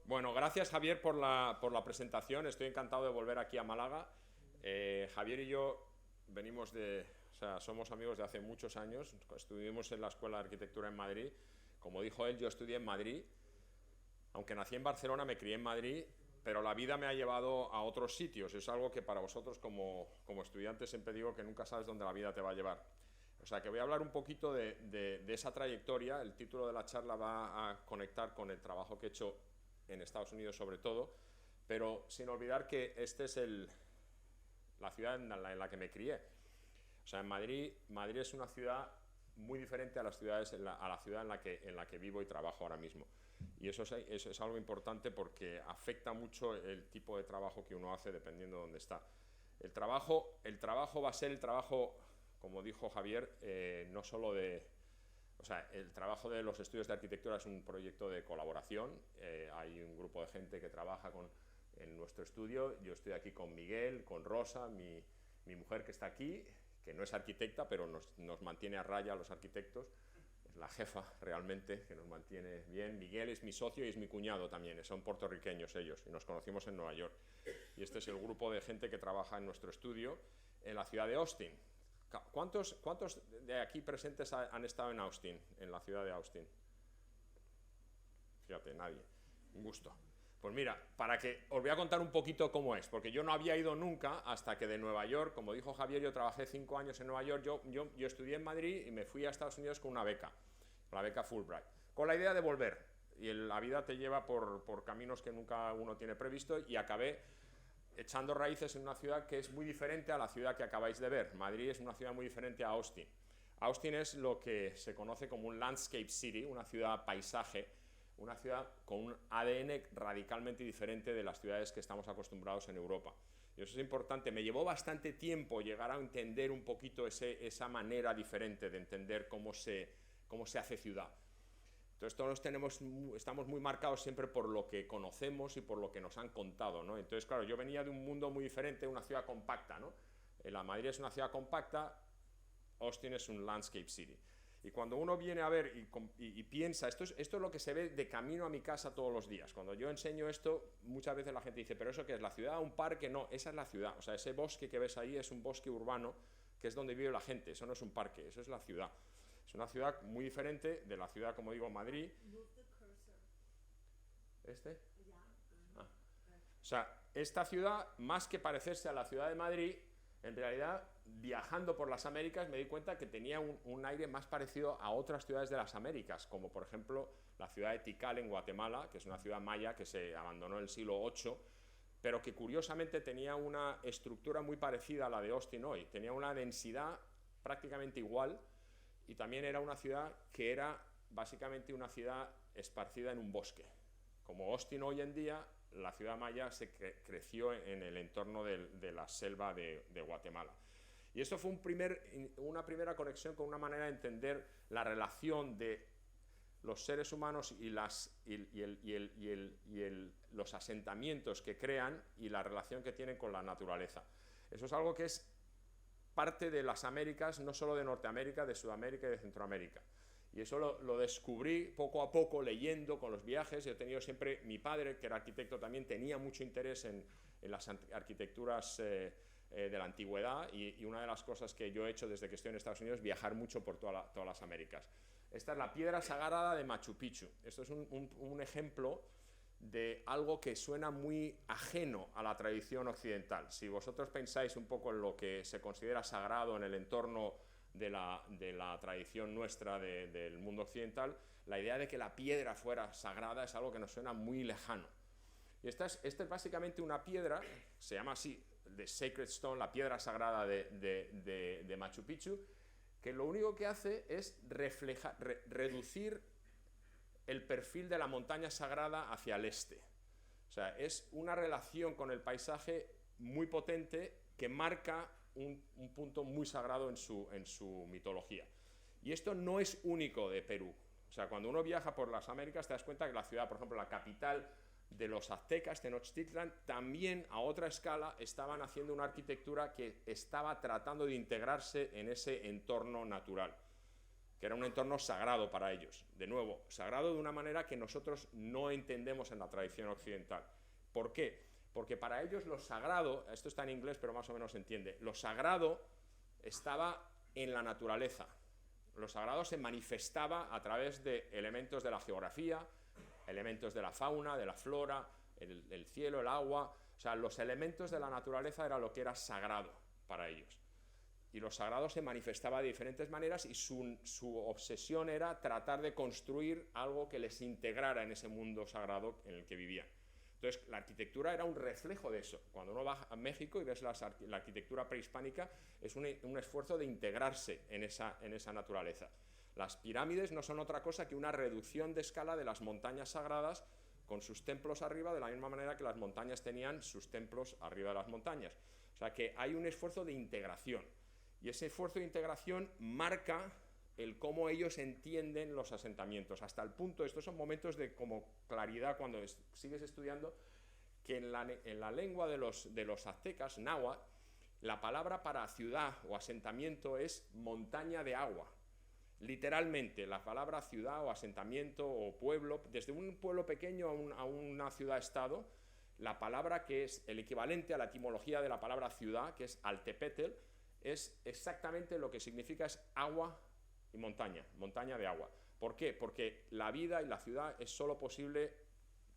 Bueno, gracias Javier por la presentación. Estoy encantado de volver aquí a Málaga. Javier y yo venimos o sea, somos amigos de hace muchos años. Estuvimos en la Escuela de Arquitectura en Madrid. Como dijo él, yo estudié en Madrid. Aunque nací en Barcelona, me crié en Madrid, pero la vida me ha llevado a otros sitios. Es algo que para vosotros como estudiantes siempre digo que nunca sabes dónde la vida te va a llevar. O sea que voy a hablar un poquito de esa trayectoria. El título de la charla va a conectar con el trabajo que he hecho en Estados Unidos sobre todo, pero sin olvidar que esta es la ciudad en la que me crié. O sea, Madrid es una ciudad muy diferente a las ciudades, a la ciudad en la que vivo y trabajo ahora mismo. Y eso es algo importante porque afecta mucho el tipo de trabajo que uno hace dependiendo de dónde está. El trabajo va a ser el trabajo, como dijo Javier, no solo o sea, el trabajo de los estudios de arquitectura es un proyecto de colaboración. Hay un grupo de gente que trabaja en nuestro estudio. Yo estoy aquí con Miguel, con Rosa, mi mujer que está aquí, que no es arquitecta, pero nos mantiene a raya a los arquitectos. Es la jefa realmente, que nos mantiene bien. Miguel es mi socio y es mi cuñado también. Son puertorriqueños ellos y nos conocimos en Nueva York. Y este es el grupo de gente que trabaja en nuestro estudio en la ciudad de Austin. ¿Cuántos de aquí presentes han estado en Austin, en la ciudad de Austin? Fíjate, nadie. Un gusto. Pues mira, os voy a contar un poquito cómo es, porque yo no había ido nunca hasta que de Nueva York, como dijo Javier, yo trabajé 5 años en Nueva York, yo estudié en Madrid y me fui a Estados Unidos con una beca, la beca Fulbright, con la idea de volver. Y la vida te lleva por caminos que nunca uno tiene previsto y acabé echando raíces en una ciudad que es muy diferente a la ciudad que acabáis de ver. Madrid es una ciudad muy diferente a Austin. Austin es lo que se conoce como un landscape city, una ciudad paisaje, una ciudad con un ADN radicalmente diferente de las ciudades que estamos acostumbrados en Europa. Y eso es importante. Me llevó bastante tiempo llegar a entender un poquito esa manera diferente de entender cómo se hace ciudad. Entonces todos estamos muy marcados siempre por lo que conocemos y por lo que nos han contado, ¿no? Entonces, claro, yo venía de un mundo muy diferente, una ciudad compacta, ¿no? La Madrid es una ciudad compacta, Austin es un landscape city. Y cuando uno viene a ver y piensa, esto es lo que se ve de camino a mi casa todos los días. Cuando yo enseño esto, muchas veces la gente dice, ¿pero eso qué es? ¿La ciudad? ¿Un parque? No, esa es la ciudad. O sea, ese bosque que ves ahí es un bosque urbano, que es donde vive la gente. Eso no es un parque, eso es la ciudad. Es una ciudad muy diferente de la ciudad, como digo, Madrid. ¿Este? Ah. O sea, esta ciudad, más que parecerse a la ciudad de Madrid, en realidad, viajando por las Américas, me di cuenta que tenía un aire más parecido a otras ciudades de las Américas, como por ejemplo la ciudad de Tikal en Guatemala, que es una ciudad maya que se abandonó en el siglo VIII, pero que curiosamente tenía una estructura muy parecida a la de Austin hoy. Tenía una densidad prácticamente igual y también era una ciudad que era básicamente una ciudad esparcida en un bosque. Como Austin hoy en día, la ciudad maya creció en el entorno de la selva de Guatemala. Y esto fue una primera conexión con una manera de entender la relación de los seres humanos y los asentamientos que crean y la relación que tienen con la naturaleza. Eso es algo que es parte de las Américas, no solo de Norteamérica, de Sudamérica y de Centroamérica. Y eso lo descubrí poco a poco leyendo con los viajes. Yo he tenido siempre, mi padre, que era arquitecto también, tenía mucho interés en las arquitecturas de la antigüedad y una de las cosas que yo he hecho desde que estoy en Estados Unidos es viajar mucho por todas las Américas. Esta es la piedra sagrada de Machu Picchu. Esto es un ejemplo de algo que suena muy ajeno a la tradición occidental. Si vosotros pensáis un poco en lo que se considera sagrado en el entorno de la tradición nuestra del mundo occidental, la idea de que la piedra fuera sagrada es algo que nos suena muy lejano. Y esta es básicamente una piedra, se llama así, The Sacred Stone, la piedra sagrada de Machu Picchu, que lo único que hace es reducir el perfil de la montaña sagrada hacia el este. O sea, es una relación con el paisaje muy potente que marca un punto muy sagrado en su mitología. Y esto no es único de Perú. O sea, cuando uno viaja por las Américas te das cuenta que la ciudad, por ejemplo, la capital de los aztecas, Tenochtitlan, también a otra escala estaban haciendo una arquitectura que estaba tratando de integrarse en ese entorno natural. que era un entorno sagrado para ellos. De nuevo, sagrado de una manera que nosotros no entendemos en la tradición occidental. ¿Por qué? Porque para ellos lo sagrado, esto está en inglés pero más o menos se entiende, lo sagrado estaba en la naturaleza. Lo sagrado se manifestaba a través de elementos de la geografía, elementos de la fauna, de la flora, el cielo, el agua. O sea, los elementos de la naturaleza era lo que era sagrado para ellos. Y lo sagrado se manifestaba de diferentes maneras y su obsesión era tratar de construir algo que les integrara en ese mundo sagrado en el que vivían. Entonces, la arquitectura era un reflejo de eso. Cuando uno va a México y ves la arquitectura prehispánica, es un esfuerzo de integrarse en esa naturaleza. Las pirámides no son otra cosa que una reducción de escala de las montañas sagradas con sus templos arriba, de la misma manera que las montañas tenían sus templos arriba de las montañas. O sea que hay un esfuerzo de integración. Y ese esfuerzo de integración marca el cómo ellos entienden los asentamientos, hasta el punto, estos son momentos de como claridad cuando sigues estudiando, que en la lengua de los aztecas, náhuatl, la palabra para ciudad o asentamiento es montaña de agua. Literalmente, la palabra ciudad o asentamiento o pueblo, desde un pueblo pequeño a una ciudad-estado, la palabra que es el equivalente a la etimología de la palabra ciudad, que es altepetl, es exactamente lo que significa es agua y montaña, montaña de agua. ¿Por qué? Porque la vida y la ciudad es solo posible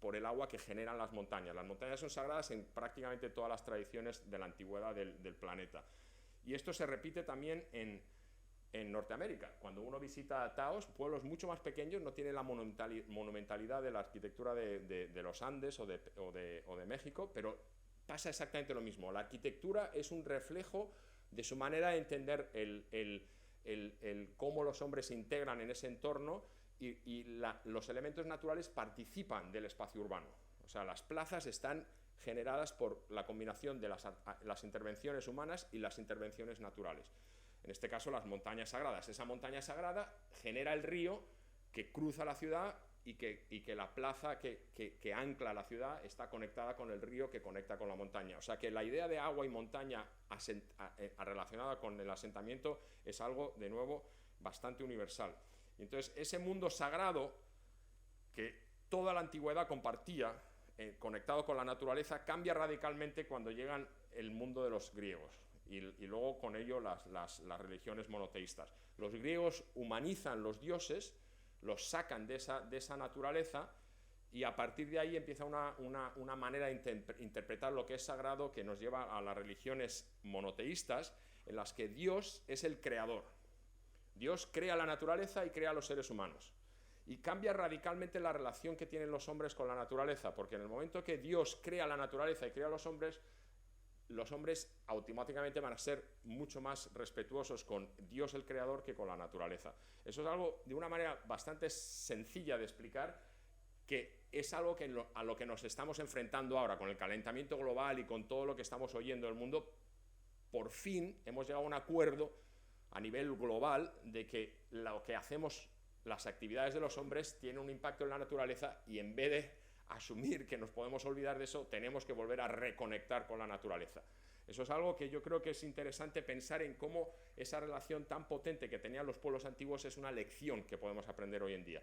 por el agua que generan las montañas. Las montañas son sagradas en prácticamente todas las tradiciones de la antigüedad del planeta. Y esto se repite también en Norteamérica. Cuando uno visita Taos, pueblos mucho más pequeños, no tienen la monumentalidad de la arquitectura de los Andes o de México, pero pasa exactamente lo mismo. La arquitectura es un reflejo de su manera de entender cómo los hombres se integran en ese entorno y los elementos naturales participan del espacio urbano. O sea, las plazas están generadas por la combinación de las intervenciones humanas y las intervenciones naturales. En este caso, las montañas sagradas. Esa montaña sagrada genera el río que cruza la ciudad y que la plaza que ancla la ciudad está conectada con el río que conecta con la montaña. O sea que la idea de agua y montaña relacionada con el asentamiento es algo, de nuevo, bastante universal. Y entonces, ese mundo sagrado que toda la antigüedad compartía, conectado con la naturaleza, cambia radicalmente cuando llegan el mundo de los griegos. Y luego con ello las religiones monoteístas. Los griegos humanizan los dioses, los sacan de esa naturaleza y a partir de ahí empieza una manera de interpretar lo que es sagrado que nos lleva a las religiones monoteístas en las que Dios es el creador. Dios crea la naturaleza y crea a los seres humanos. Y cambia radicalmente la relación que tienen los hombres con la naturaleza, porque en el momento que Dios crea la naturaleza y crea a los hombres automáticamente van a ser mucho más respetuosos con Dios el creador que con la naturaleza. Eso es algo de una manera bastante sencilla de explicar, que es algo a lo que nos estamos enfrentando ahora con el calentamiento global y con todo lo que estamos oyendo del mundo. Por fin hemos llegado a un acuerdo a nivel global de que lo que hacemos, las actividades de los hombres, tienen un impacto en la naturaleza y en vez de asumir que nos podemos olvidar de eso, tenemos que volver a reconectar con la naturaleza. Eso es algo que yo creo que es interesante pensar en cómo esa relación tan potente que tenían los pueblos antiguos es una lección que podemos aprender hoy en día.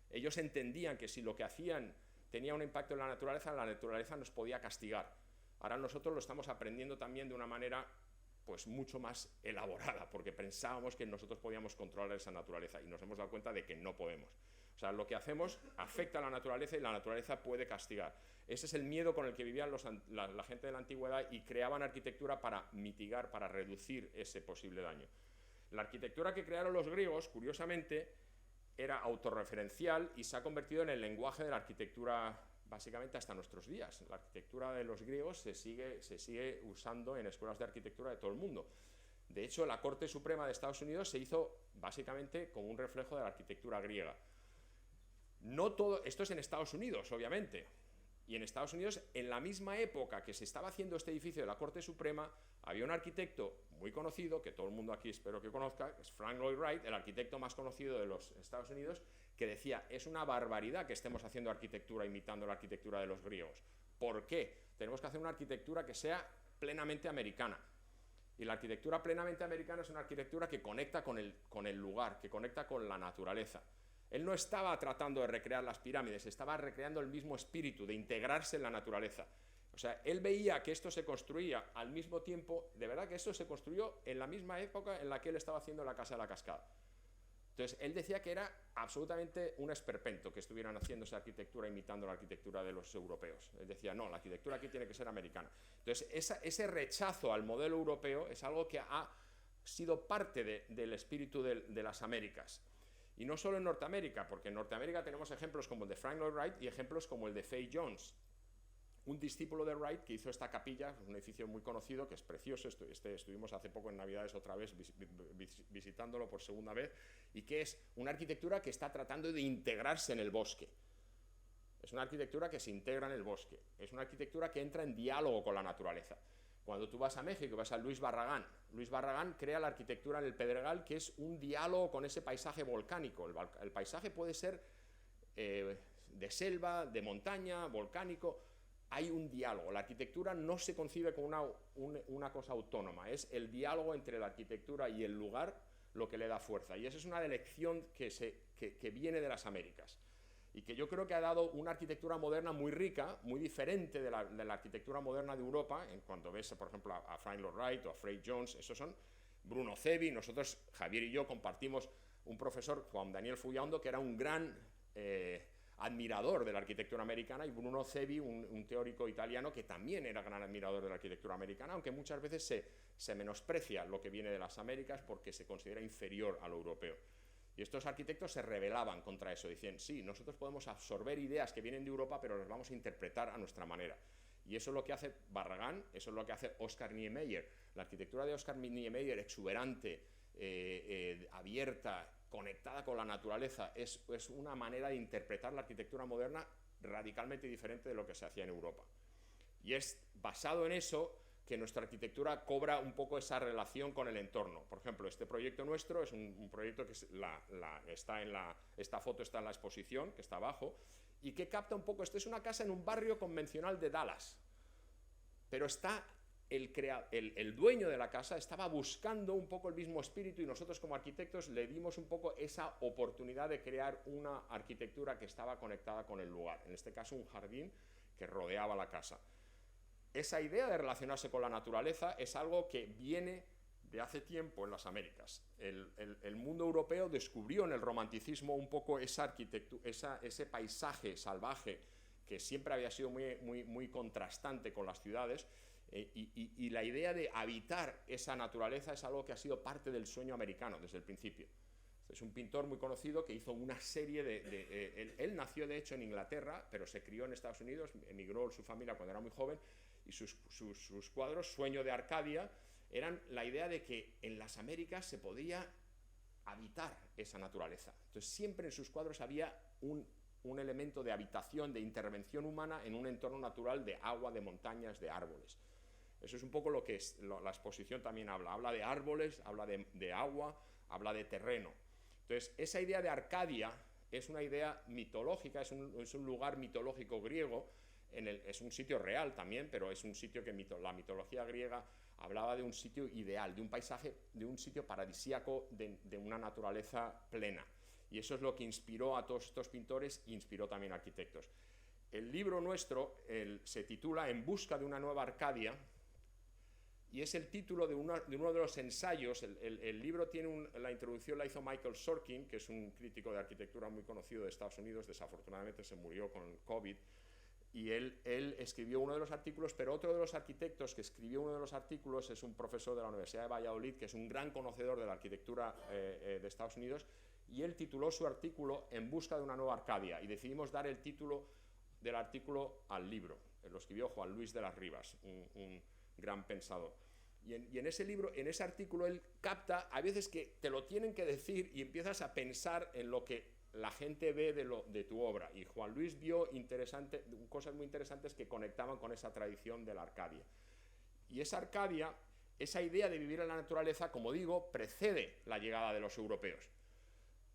Ellos entendían que si lo que hacían tenía un impacto en la naturaleza nos podía castigar. Ahora nosotros lo estamos aprendiendo también de una manera pues mucho más elaborada, porque pensábamos que nosotros podíamos controlar esa naturaleza y nos hemos dado cuenta de que no podemos. O sea, lo que hacemos afecta a la naturaleza y la naturaleza puede castigar. Ese es el miedo con el que vivían la gente de la antigüedad y creaban arquitectura para mitigar, para reducir ese posible daño. La arquitectura que crearon los griegos, curiosamente, era autorreferencial y se ha convertido en el lenguaje de la arquitectura básicamente hasta nuestros días. La arquitectura de los griegos se sigue usando en escuelas de arquitectura de todo el mundo. De hecho, la Corte Suprema de Estados Unidos se hizo básicamente como un reflejo de la arquitectura griega. No todo, esto es en Estados Unidos, obviamente, y en Estados Unidos, en la misma época que se estaba haciendo este edificio de la Corte Suprema, había un arquitecto muy conocido, que todo el mundo aquí espero que conozca, que es Frank Lloyd Wright, el arquitecto más conocido de los Estados Unidos, que decía, es una barbaridad que estemos haciendo arquitectura imitando la arquitectura de los griegos. ¿Por qué? Tenemos que hacer una arquitectura que sea plenamente americana. Y la arquitectura plenamente americana es una arquitectura que conecta con el lugar, que conecta con la naturaleza. Él no estaba tratando de recrear las pirámides, estaba recreando el mismo espíritu de integrarse en la naturaleza. O sea, él veía que esto se construía al mismo tiempo, de verdad que esto se construyó en la misma época en la que él estaba haciendo la Casa de la Cascada. Entonces, él decía que era absolutamente un esperpento que estuvieran haciendo esa arquitectura imitando la arquitectura de los europeos. Él decía, no, la arquitectura aquí tiene que ser americana. Entonces, ese rechazo al modelo europeo es algo que ha sido parte del espíritu de las Américas. Y no solo en Norteamérica, porque en Norteamérica tenemos ejemplos como el de Frank Lloyd Wright y ejemplos como el de Fay Jones, un discípulo de Wright que hizo esta capilla, un edificio muy conocido, que es precioso. Estuvimos hace poco en Navidades otra vez visitándolo por segunda vez, y que es una arquitectura que está tratando de integrarse en el bosque. Es una arquitectura que se integra en el bosque, es una arquitectura que entra en diálogo con la naturaleza. Cuando tú vas a México, vas a Luis Barragán crea la arquitectura en el Pedregal, que es un diálogo con ese paisaje volcánico. El paisaje puede ser de selva, de montaña, volcánico. Hay un diálogo. La arquitectura no se concibe como una cosa autónoma, es el diálogo entre la arquitectura y el lugar lo que le da fuerza. Y esa es una elección que viene de las Américas y que yo creo que ha dado una arquitectura moderna muy rica, muy diferente de la arquitectura moderna de Europa. En cuanto ves, por ejemplo, a Frank Lloyd Wright o a Fay Jones, esos son Bruno Cevi. Nosotros, Javier y yo, compartimos un profesor, Juan Daniel Fullaundo, que era un gran admirador de la arquitectura americana, y Bruno Cevi, un teórico italiano que también era gran admirador de la arquitectura americana, aunque muchas veces se menosprecia lo que viene de las Américas porque se considera inferior a lo europeo. Y estos arquitectos se rebelaban contra eso, decían, sí, nosotros podemos absorber ideas que vienen de Europa, pero las vamos a interpretar a nuestra manera. Y eso es lo que hace Barragán, eso es lo que hace Oscar Niemeyer. La arquitectura de Oscar Niemeyer, exuberante, abierta, conectada con la naturaleza, es una manera de interpretar la arquitectura moderna radicalmente diferente de lo que se hacía en Europa. Y es basado en eso que nuestra arquitectura cobra un poco esa relación con el entorno. Por ejemplo, este proyecto nuestro es un proyecto que esta foto está en la exposición, que está abajo, y que capta un poco, esta es una casa en un barrio convencional de Dallas, pero está el dueño de la casa estaba buscando un poco el mismo espíritu, y nosotros como arquitectos le dimos un poco esa oportunidad de crear una arquitectura que estaba conectada con el lugar, en este caso un jardín que rodeaba la casa. Esa idea de relacionarse con la naturaleza es algo que viene de hace tiempo en las Américas. El mundo europeo descubrió en el romanticismo un poco esa arquitectura, ese paisaje salvaje que siempre había sido muy contrastante con las ciudades, y la idea de habitar esa naturaleza es algo que ha sido parte del sueño americano desde el principio. Es un pintor muy conocido que hizo una serie él nació de hecho en Inglaterra, pero se crió en Estados Unidos, emigró su familia cuando era muy joven, y sus cuadros, Sueño de Arcadia, eran la idea de que en las Américas se podía habitar esa naturaleza. Entonces siempre en sus cuadros había un elemento de habitación, de intervención humana en un entorno natural de agua, de montañas, de árboles. Eso es un poco lo que la exposición también habla de árboles, habla de agua, habla de terreno. Entonces esa idea de Arcadia es una idea mitológica, es un lugar mitológico griego, es un sitio real también, pero es un sitio que la mitología griega hablaba de un sitio ideal, de un paisaje, de un sitio paradisíaco, de una naturaleza plena. Y eso es lo que inspiró a todos estos pintores e inspiró también a arquitectos. El libro nuestro se titula En busca de una nueva Arcadia, y es el título de uno de los ensayos. El libro tiene la introducción la hizo Michael Sorkin, que es un crítico de arquitectura muy conocido de Estados Unidos, desafortunadamente se murió con COVID, y él escribió uno de los artículos, pero otro de los arquitectos que escribió uno de los artículos es un profesor de la Universidad de Valladolid, que es un gran conocedor de la arquitectura de Estados Unidos, y él tituló su artículo En busca de una nueva Arcadia, y decidimos dar el título del artículo al libro. Lo escribió Juan Luis de las Rivas, un gran pensador. Y en ese libro, en ese artículo, él capta a veces que te lo tienen que decir y empiezas a pensar en lo que la gente ve de tu obra. Y Juan Luis vio cosas muy interesantes que conectaban con esa tradición de la Arcadia. Y esa Arcadia, esa idea de vivir en la naturaleza, como digo, precede la llegada de los europeos.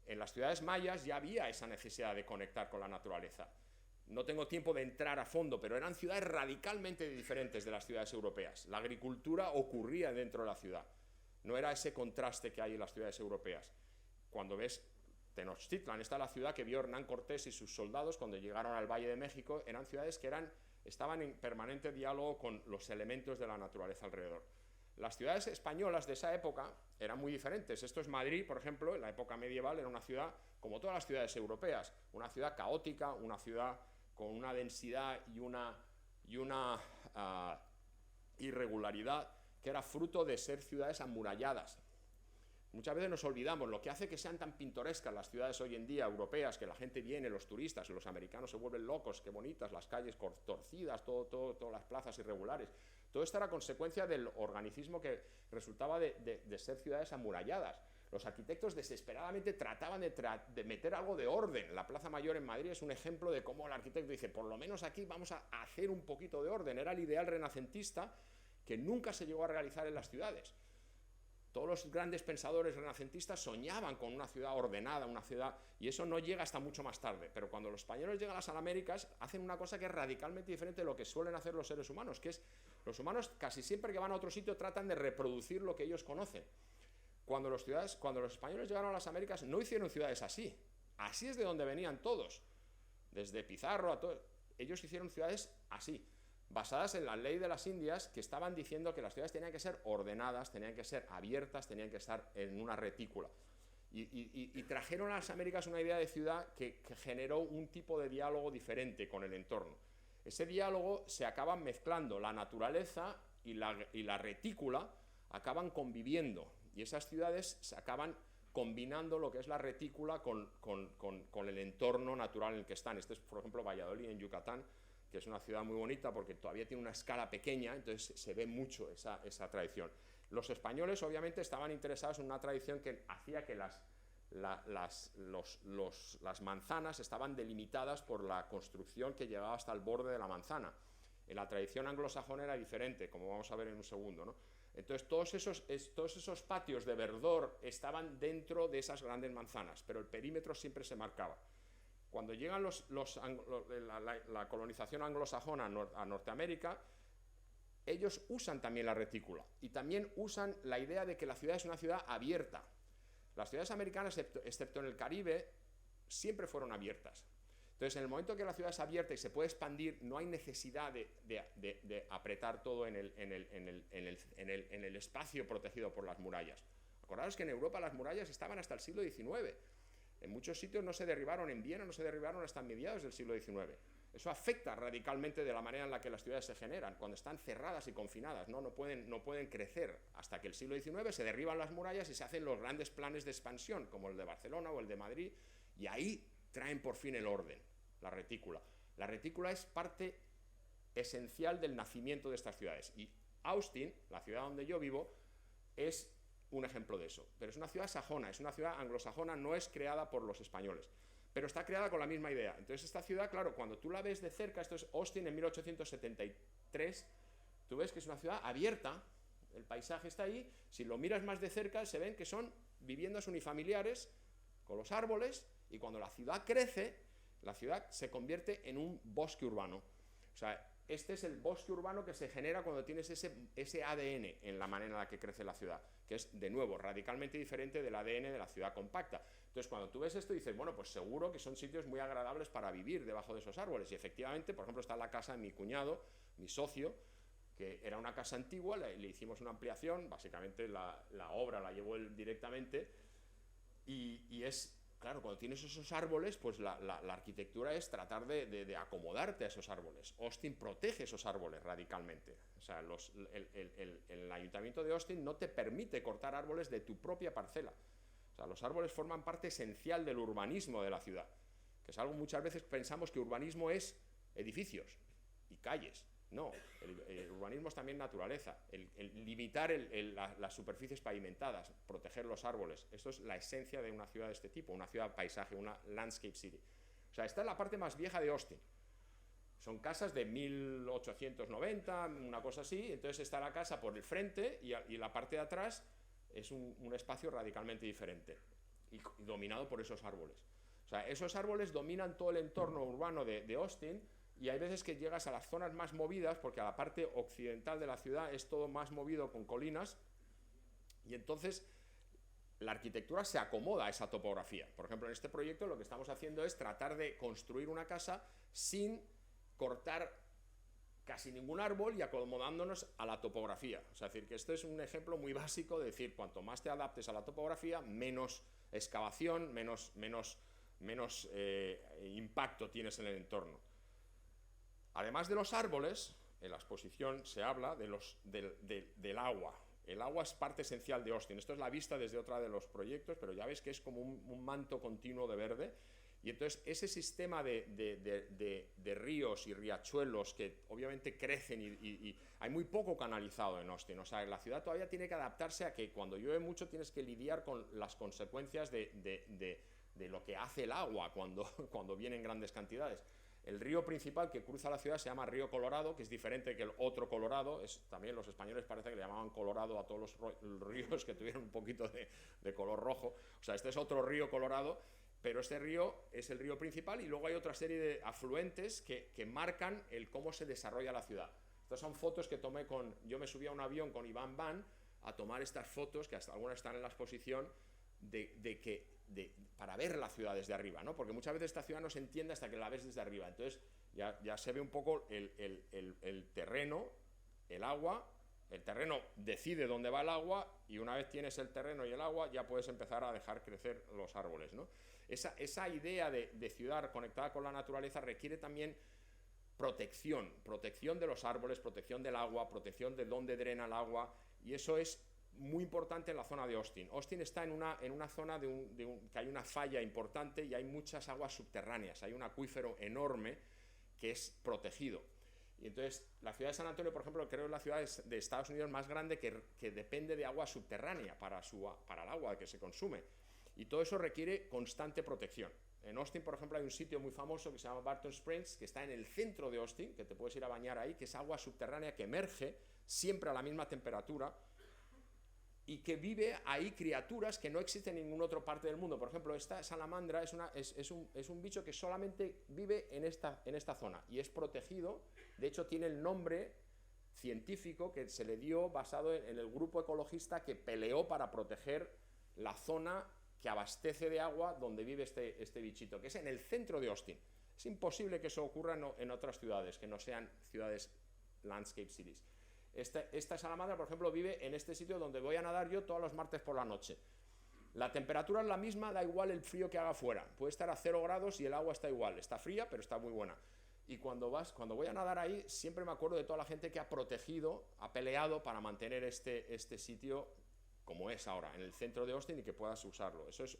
En las ciudades mayas ya había esa necesidad de conectar con la naturaleza. no tengo tiempo de entrar a fondo, pero eran ciudades radicalmente diferentes de las ciudades europeas. La agricultura ocurría dentro de la ciudad. No era ese contraste que hay en las ciudades europeas. Cuando ves Tenochtitlan, está la ciudad que vio Hernán Cortés y sus soldados cuando llegaron al Valle de México, eran ciudades que estaban en permanente diálogo con los elementos de la naturaleza alrededor. Las ciudades españolas de esa época eran muy diferentes. Esto es Madrid, por ejemplo, en la época medieval era una ciudad, como todas las ciudades europeas, una ciudad caótica, una ciudad con una densidad y una irregularidad que era fruto de ser ciudades amuralladas. Muchas veces nos olvidamos lo que hace que sean tan pintorescas las ciudades hoy en día europeas, que la gente viene, los turistas, los americanos se vuelven locos, qué bonitas, las calles torcidas, todas las plazas irregulares. Todo esto era consecuencia del organicismo que resultaba de ser ciudades amuralladas. Los arquitectos desesperadamente trataban de meter algo de orden. La Plaza Mayor en Madrid es un ejemplo de cómo el arquitecto dice, por lo menos aquí vamos a hacer un poquito de orden. Era el ideal renacentista que nunca se llegó a realizar en las ciudades. Todos los grandes pensadores renacentistas soñaban con una ciudad ordenada, una ciudad, y eso no llega hasta mucho más tarde. Pero cuando los españoles llegan a las Américas, hacen una cosa que es radicalmente diferente de lo que suelen hacer los seres humanos, que es, los humanos casi siempre que van a otro sitio tratan de reproducir lo que ellos conocen. Cuando los españoles llegaron a las Américas, no hicieron ciudades así. Así es de donde venían todos. Desde Pizarro a todo. Ellos hicieron ciudades así, basadas en la ley de las Indias, que estaban diciendo que las ciudades tenían que ser ordenadas, tenían que ser abiertas, tenían que estar en una retícula. Y trajeron a las Américas una idea de ciudad que generó un tipo de diálogo diferente con el entorno. Ese diálogo se acaba mezclando, la naturaleza y la retícula acaban conviviendo, y esas ciudades se acaban combinando lo que es la retícula con el entorno natural en el que están. Este es, por ejemplo, Valladolid, en Yucatán, que es una ciudad muy bonita porque todavía tiene una escala pequeña, entonces se ve mucho esa tradición. Los españoles obviamente estaban interesados en una tradición que hacía que las manzanas estaban delimitadas por la construcción que llegaba hasta el borde de la manzana. En la tradición anglosajona era diferente, como vamos a ver en un segundo, ¿no? Entonces todos esos patios de verdor estaban dentro de esas grandes manzanas, pero el perímetro siempre se marcaba. Cuando llegan la colonización anglosajona a Norteamérica, ellos usan también la retícula y también usan la idea de que la ciudad es una ciudad abierta. Las ciudades americanas, excepto en el Caribe, siempre fueron abiertas. Entonces, en el momento que la ciudad es abierta y se puede expandir, no hay necesidad de apretar todo en el espacio protegido por las murallas. Acordaos que en Europa las murallas estaban hasta el siglo XIX. En muchos sitios no se derribaron, en Viena no se derribaron hasta mediados del siglo XIX. Eso afecta radicalmente de la manera en la que las ciudades se generan, cuando están cerradas y confinadas, no pueden crecer. Hasta que el siglo XIX se derriban las murallas y se hacen los grandes planes de expansión, como el de Barcelona o el de Madrid, y ahí traen por fin el orden, la retícula. La retícula es parte esencial del nacimiento de estas ciudades. Y Austin, la ciudad donde yo vivo, es un ejemplo de eso. Pero es una ciudad sajona, es una ciudad anglosajona, no es creada por los españoles, pero está creada con la misma idea. Entonces esta ciudad, claro, cuando tú la ves de cerca, esto es Austin en 1873, tú ves que es una ciudad abierta, el paisaje está ahí, si lo miras más de cerca se ven que son viviendas unifamiliares con los árboles, y cuando la ciudad crece, la ciudad se convierte en un bosque urbano. O sea, este es el bosque urbano que se genera cuando tienes ese ADN en la manera en la que crece la ciudad, que es, de nuevo, radicalmente diferente del ADN de la ciudad compacta. Entonces, cuando tú ves esto, dices, bueno, pues seguro que son sitios muy agradables para vivir debajo de esos árboles. Y efectivamente, por ejemplo, está la casa de mi cuñado, mi socio, que era una casa antigua, le hicimos una ampliación, básicamente la obra la llevó él directamente, y es... Claro, cuando tienes esos árboles, pues la arquitectura es tratar de acomodarte a esos árboles. Austin protege esos árboles radicalmente. O sea, el ayuntamiento de Austin no te permite cortar árboles de tu propia parcela. O sea, los árboles forman parte esencial del urbanismo de la ciudad, que es algo muchas veces pensamos que urbanismo es edificios y calles. No, el urbanismo es también naturaleza, el limitar las superficies pavimentadas, proteger los árboles. Esto es la esencia de una ciudad de este tipo, una ciudad paisaje, una landscape city. O sea, esta es la parte más vieja de Austin. Son casas de 1890, una cosa así, entonces está la casa por el frente y la parte de atrás es un espacio radicalmente diferente y dominado por esos árboles. O sea, esos árboles dominan todo el entorno urbano de Austin, y hay veces que llegas a las zonas más movidas, porque a la parte occidental de la ciudad es todo más movido con colinas, y entonces la arquitectura se acomoda a esa topografía. Por ejemplo, en este proyecto lo que estamos haciendo es tratar de construir una casa sin cortar casi ningún árbol y acomodándonos a la topografía. O sea, es decir, que este es un ejemplo muy básico de decir, cuanto más te adaptes a la topografía, menos excavación, menos impacto tienes en el entorno. Además de los árboles, en la exposición se habla del agua. El agua es parte esencial de Austin. Esto es la vista desde otra de los proyectos, pero ya ves que es como un manto continuo de verde. Y entonces ese sistema de ríos y riachuelos que obviamente crecen y hay muy poco canalizado en Austin. O sea, la ciudad todavía tiene que adaptarse a que cuando llueve mucho tienes que lidiar con las consecuencias de lo que hace el agua cuando viene en grandes cantidades. El río principal que cruza la ciudad se llama Río Colorado, que es diferente que el otro Colorado. También los españoles parece que le llamaban Colorado a todos los ríos que tuvieron un poquito de color rojo. O sea, este es otro río Colorado, pero este río es el río principal y luego hay otra serie de afluentes que marcan cómo se desarrolla la ciudad. Estas son fotos que tomé yo me subí a un avión con Iván Van a tomar estas fotos, que hasta algunas están en la exposición, para ver la ciudad desde arriba, ¿no? Porque muchas veces esta ciudad no se entiende hasta que la ves desde arriba. Entonces ya se ve un poco el terreno, el agua. El terreno decide dónde va el agua, y una vez tienes el terreno y el agua ya puedes empezar a dejar crecer los árboles, ¿no? Esa idea de ciudad conectada con la naturaleza requiere también protección de los árboles, protección del agua, protección de dónde drena el agua, y eso es muy importante en la zona de Austin. Austin está en una zona que hay una falla importante y hay muchas aguas subterráneas, hay un acuífero enorme que es protegido. Y entonces la ciudad de San Antonio, por ejemplo, creo que es la ciudad de Estados Unidos más grande que depende de agua subterránea para el agua que se consume. Y todo eso requiere constante protección. En Austin, por ejemplo, hay un sitio muy famoso que se llama Barton Springs, que está en el centro de Austin, que te puedes ir a bañar ahí, que es agua subterránea que emerge siempre a la misma temperatura, y que vive ahí criaturas que no existen en ninguna otra parte del mundo. Por ejemplo, esta salamandra es un bicho que solamente vive en esta zona y es protegido. De hecho, tiene el nombre científico que se le dio basado en el grupo ecologista que peleó para proteger la zona que abastece de agua donde vive este bichito, que es en el centro de Austin. Es imposible que eso ocurra en otras ciudades, que no sean ciudades landscape cities. Esta salamandra, por ejemplo, vive en este sitio donde voy a nadar yo todos los martes por la noche. La temperatura es la misma, da igual el frío que haga fuera. Puede estar a 0 grados y el agua está igual. Está fría, pero está muy buena. Y cuando voy a nadar ahí, siempre me acuerdo de toda la gente que ha protegido, ha peleado para mantener este sitio como es ahora, en el centro de Austin, y que puedas usarlo. Eso es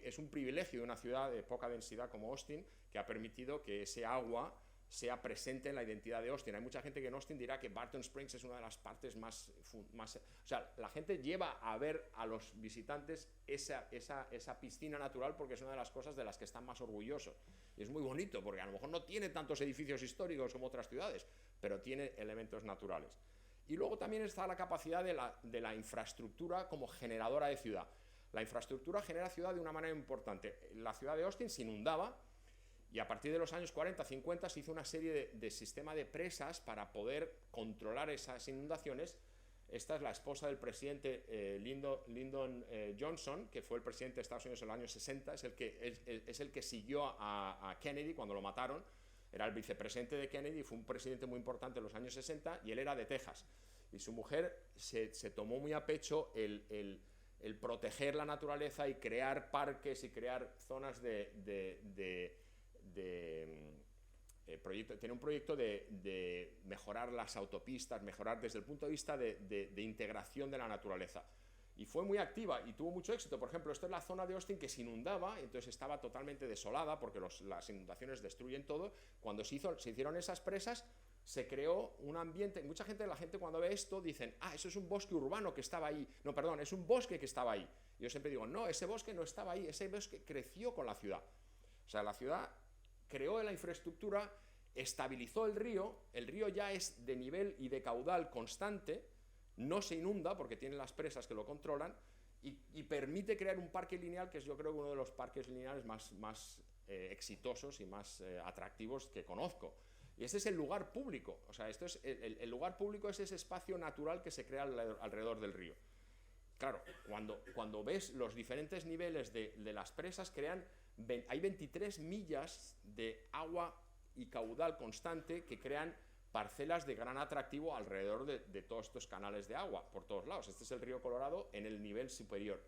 es un privilegio de una ciudad de poca densidad como Austin, que ha permitido que ese agua sea presente en la identidad de Austin. Hay mucha gente que en Austin dirá que Barton Springs es una de las partes más o sea, la gente lleva a ver a los visitantes esa piscina natural porque es una de las cosas de las que están más orgullosos. Y es muy bonito porque a lo mejor no tiene tantos edificios históricos como otras ciudades, pero tiene elementos naturales. Y luego también está la capacidad de la infraestructura como generadora de ciudad. La infraestructura genera ciudad de una manera importante. La ciudad de Austin se inundaba, y a partir de los años 40, 50 se hizo una serie de sistema de presas para poder controlar esas inundaciones. Esta es la esposa del presidente Lyndon Johnson, que fue el presidente de Estados Unidos en los años 60, es el que siguió a Kennedy cuando lo mataron. Era el vicepresidente de Kennedy, fue un presidente muy importante en los años 60, y él era de Texas. Y su mujer se tomó muy a pecho el proteger la naturaleza y crear parques y crear zonas tiene un proyecto de mejorar las autopistas, mejorar desde el punto de vista de integración de la naturaleza. Y fue muy activa y tuvo mucho éxito. Por ejemplo, esta es la zona de Austin que se inundaba, entonces estaba totalmente desolada porque las inundaciones destruyen todo. Cuando se hicieron esas presas, se creó un ambiente. La gente cuando ve esto dicen, eso es un bosque urbano que estaba ahí. No, perdón, es un bosque que estaba ahí. Yo siempre digo, no, ese bosque no estaba ahí, ese bosque creció con la ciudad. O sea, la ciudad creó la infraestructura, estabilizó el río ya es de nivel y de caudal constante, no se inunda porque tiene las presas que lo controlan, y permite crear un parque lineal que es, yo creo, uno de los parques lineales más exitosos y más atractivos que conozco. Y ese es el lugar público. O sea, esto es el lugar público es ese espacio natural que se crea alrededor del río. Claro, cuando ves los diferentes niveles de las presas, hay 23 millas de agua y caudal constante que crean parcelas de gran atractivo alrededor de todos estos canales de agua, por todos lados. Este es el río Colorado en el nivel superior.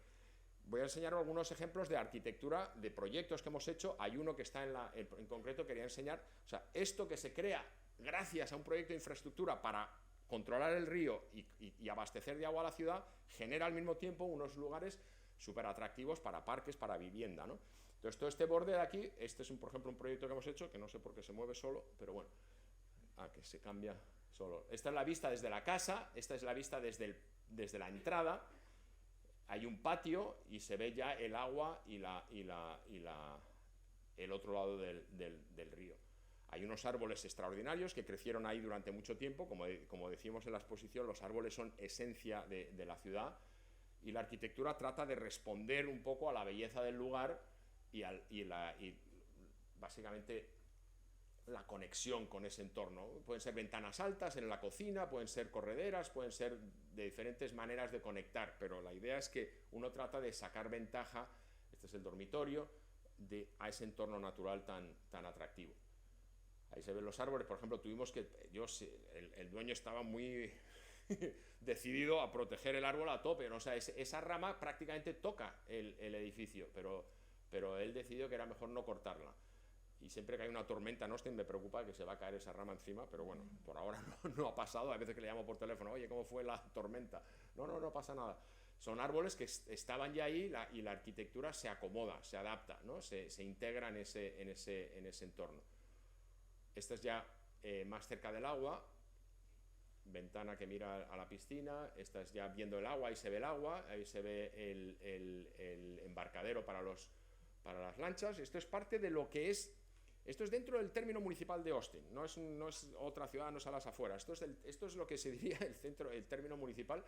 Voy a enseñaros algunos ejemplos de arquitectura, de proyectos que hemos hecho. Hay uno que está en concreto, quería enseñar, o sea, esto que se crea gracias a un proyecto de infraestructura para controlar el río y abastecer de agua a la ciudad, genera al mismo tiempo unos lugares súper atractivos para parques, para vivienda, ¿no? Entonces, todo este borde de aquí, este es, por ejemplo, un proyecto que hemos hecho, que no sé por qué se mueve solo, pero bueno, que se cambia solo. Esta es la vista desde la casa, esta es la vista desde la entrada. Hay un patio y se ve ya el agua y el otro lado del río. Hay unos árboles extraordinarios que crecieron ahí durante mucho tiempo. Como decimos en la exposición, los árboles son esencia de la ciudad, y la arquitectura trata de responder un poco a la belleza del lugar y básicamente la conexión con ese entorno. Pueden ser ventanas altas en la cocina, pueden ser correderas, pueden ser de diferentes maneras de conectar, pero la idea es que uno trata de sacar ventaja, este es el dormitorio, a ese entorno natural tan atractivo. Ahí se ven los árboles, por ejemplo, el dueño estaba muy decidido a proteger el árbol a tope, ¿no? O sea, esa rama prácticamente toca el edificio, pero él decidió que era mejor no cortarla. Y siempre que hay una tormenta en Austin me preocupa que se va a caer esa rama encima, pero bueno, por ahora no ha pasado. A veces que le llamo por teléfono, oye, ¿cómo fue la tormenta? No pasa nada. Son árboles que estaban ya ahí y la arquitectura se acomoda, se adapta, ¿no? Se integra en ese entorno. Esta es ya más cerca del agua, ventana que mira a la piscina. Esta es ya viendo el agua, ahí se ve el agua, ahí se ve el embarcadero para las lanchas. Esto es parte de lo que es. Esto es dentro del término municipal de Austin, no es otra ciudad, no es a las afueras. Esto es lo que se diría el término municipal.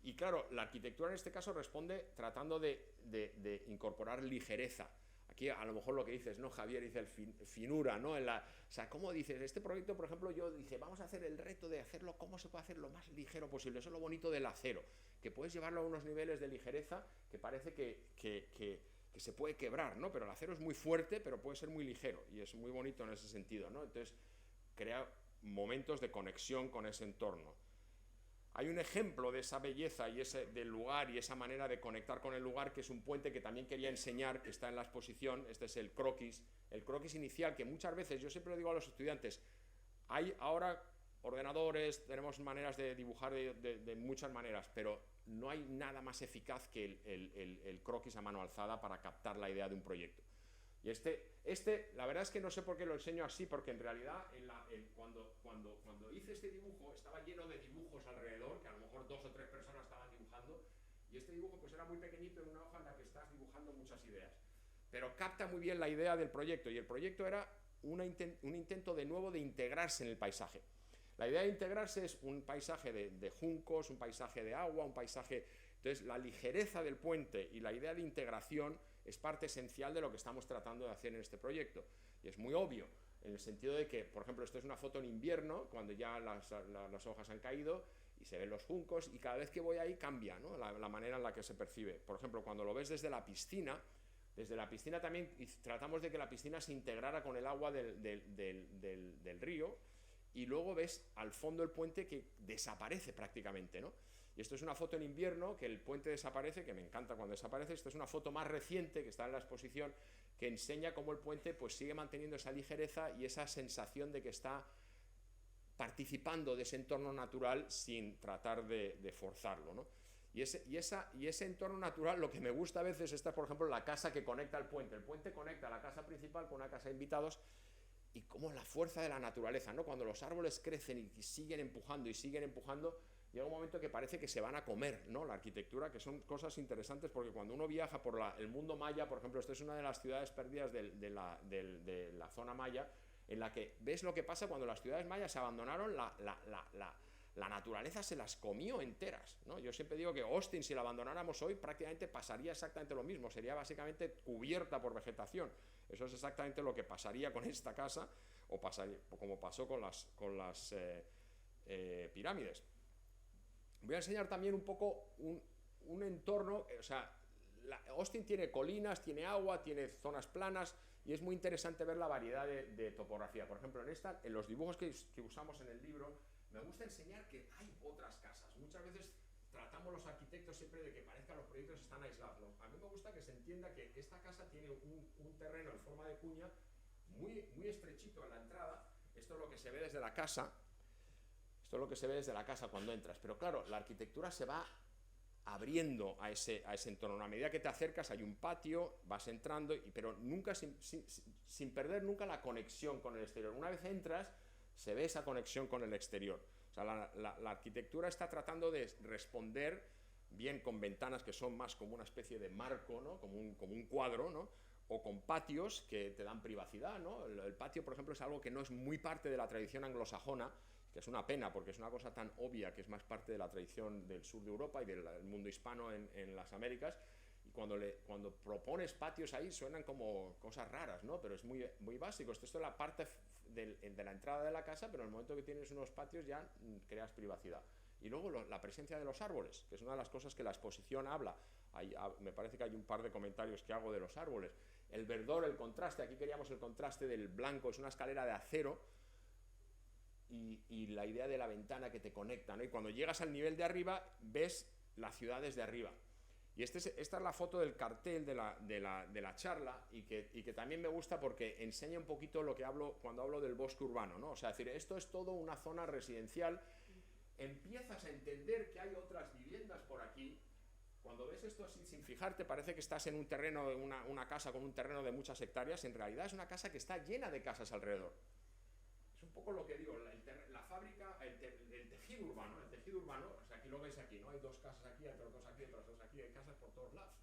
Y claro, la arquitectura en este caso responde tratando de incorporar ligereza. Aquí a lo mejor lo que dices, ¿no, Javier? Dice finura, ¿no? O sea, ¿cómo dices? Este proyecto, por ejemplo, yo dije, vamos a hacer el reto de hacerlo, ¿cómo se puede hacer lo más ligero posible? Eso es lo bonito del acero, que puedes llevarlo a unos niveles de ligereza que parece que se puede quebrar, ¿no? Pero el acero es muy fuerte, pero puede ser muy ligero, y es muy bonito en ese sentido, ¿no? Entonces, crea momentos de conexión con ese entorno. Hay un ejemplo de esa belleza del lugar y esa manera de conectar con el lugar, que es un puente que también quería enseñar, que está en la exposición. Este es el croquis inicial, que muchas veces, yo siempre lo digo a los estudiantes, hay ahora ordenadores, tenemos maneras de dibujar de muchas maneras, pero no hay nada más eficaz que el croquis a mano alzada para captar la idea de un proyecto. Y la verdad es que no sé por qué lo enseño así, porque en realidad cuando hice este dibujo estaba lleno de dibujos alrededor, que a lo mejor 2 o 3 personas estaban dibujando, y este dibujo pues era muy pequeñito en una hoja en la que estás dibujando muchas ideas. Pero capta muy bien la idea del proyecto, y el proyecto era un intento de nuevo de integrarse en el paisaje. La idea de integrarse es un paisaje de juncos, un paisaje de agua, un paisaje. Entonces, la ligereza del puente y la idea de integración es parte esencial de lo que estamos tratando de hacer en este proyecto. Y es muy obvio, en el sentido de que, por ejemplo, esto es una foto en invierno, cuando ya las hojas han caído y se ven los juncos, y cada vez que voy ahí cambia, ¿no? la manera en la que se percibe. Por ejemplo, cuando lo ves desde la piscina también tratamos de que la piscina se integrara con el agua del río, y luego ves al fondo el puente que desaparece prácticamente, ¿no? Y esto es una foto en invierno, que el puente desaparece, que me encanta cuando desaparece. Esta es una foto más reciente que está en la exposición, que enseña cómo el puente pues sigue manteniendo esa ligereza y esa sensación de que está participando de ese entorno natural sin tratar de forzarlo, ¿no? Y ese entorno natural, lo que me gusta a veces, esta es, por ejemplo, la casa que conecta al puente. El puente conecta la casa principal con una casa de invitados, y como la fuerza de la naturaleza, ¿no? Cuando los árboles crecen y siguen empujando, llega un momento que parece que se van a comer, ¿no? La arquitectura, que son cosas interesantes, porque cuando uno viaja por el mundo maya, por ejemplo, esta es una de las ciudades perdidas de la zona maya, en la que ves lo que pasa cuando las ciudades mayas abandonaron la naturaleza se las comió enteras, ¿no? Yo siempre digo que Austin, si la abandonáramos hoy, prácticamente pasaría exactamente lo mismo, sería básicamente cubierta por vegetación. Eso es exactamente lo que pasaría con esta casa, o pasaría, como pasó con las pirámides. Voy a enseñar también un poco un entorno, o sea, Austin tiene colinas, tiene agua, tiene zonas planas, y es muy interesante ver la variedad de topografía. Por ejemplo, en los dibujos que usamos en el libro, me gusta enseñar que hay otras casas. Muchas veces tratamos los arquitectos siempre de que parezca que los proyectos están aislados. A mí me gusta que se entienda que esta casa tiene un terreno en forma de cuña muy estrechito en la entrada. Esto es lo que se ve desde la casa. Esto es lo que se ve desde la casa cuando entras. Pero claro, la arquitectura se va abriendo a ese entorno. A medida que te acercas hay un patio, vas entrando, pero nunca sin perder nunca la conexión con el exterior. Una vez entras, se ve esa conexión con el exterior. O sea, la arquitectura está tratando de responder bien con ventanas que son más como una especie de marco, ¿no? como un cuadro, ¿no? O con patios que te dan privacidad, ¿no? El patio, por ejemplo, es algo que no es muy parte de la tradición anglosajona, que es una pena porque es una cosa tan obvia que es más parte de la tradición del sur de Europa y del mundo hispano en las Américas. Y cuando propones patios ahí suenan como cosas raras, ¿no? Pero es muy básico. Esto es la parte de la entrada de la casa, pero en el momento que tienes unos patios ya creas privacidad. Y luego la presencia de los árboles, que es una de las cosas que la exposición habla. Me parece que hay un par de comentarios que hago de los árboles. El verdor, el contraste, aquí queríamos el contraste del blanco, es una escalera de acero, y la idea de la ventana que te conecta, ¿no? Y cuando llegas al nivel de arriba, ves la ciudad desde arriba. Y esta es la foto del cartel de la charla, y que también me gusta porque enseña un poquito lo que hablo cuando hablo del bosque urbano, ¿no? O sea, es decir, esto es todo una zona residencial. Empiezas a entender que hay otras viviendas por aquí. Cuando ves esto así sin fijarte, parece que estás en un terreno, una casa con un terreno de muchas hectáreas. En realidad es una casa que está llena de casas alrededor. Es un poco lo que digo, la fábrica, el tejido urbano, o sea, aquí lo veis aquí, ¿no? Hay dos casas aquí, otras dos aquí, otras dos aquí, hay casas por todos lados.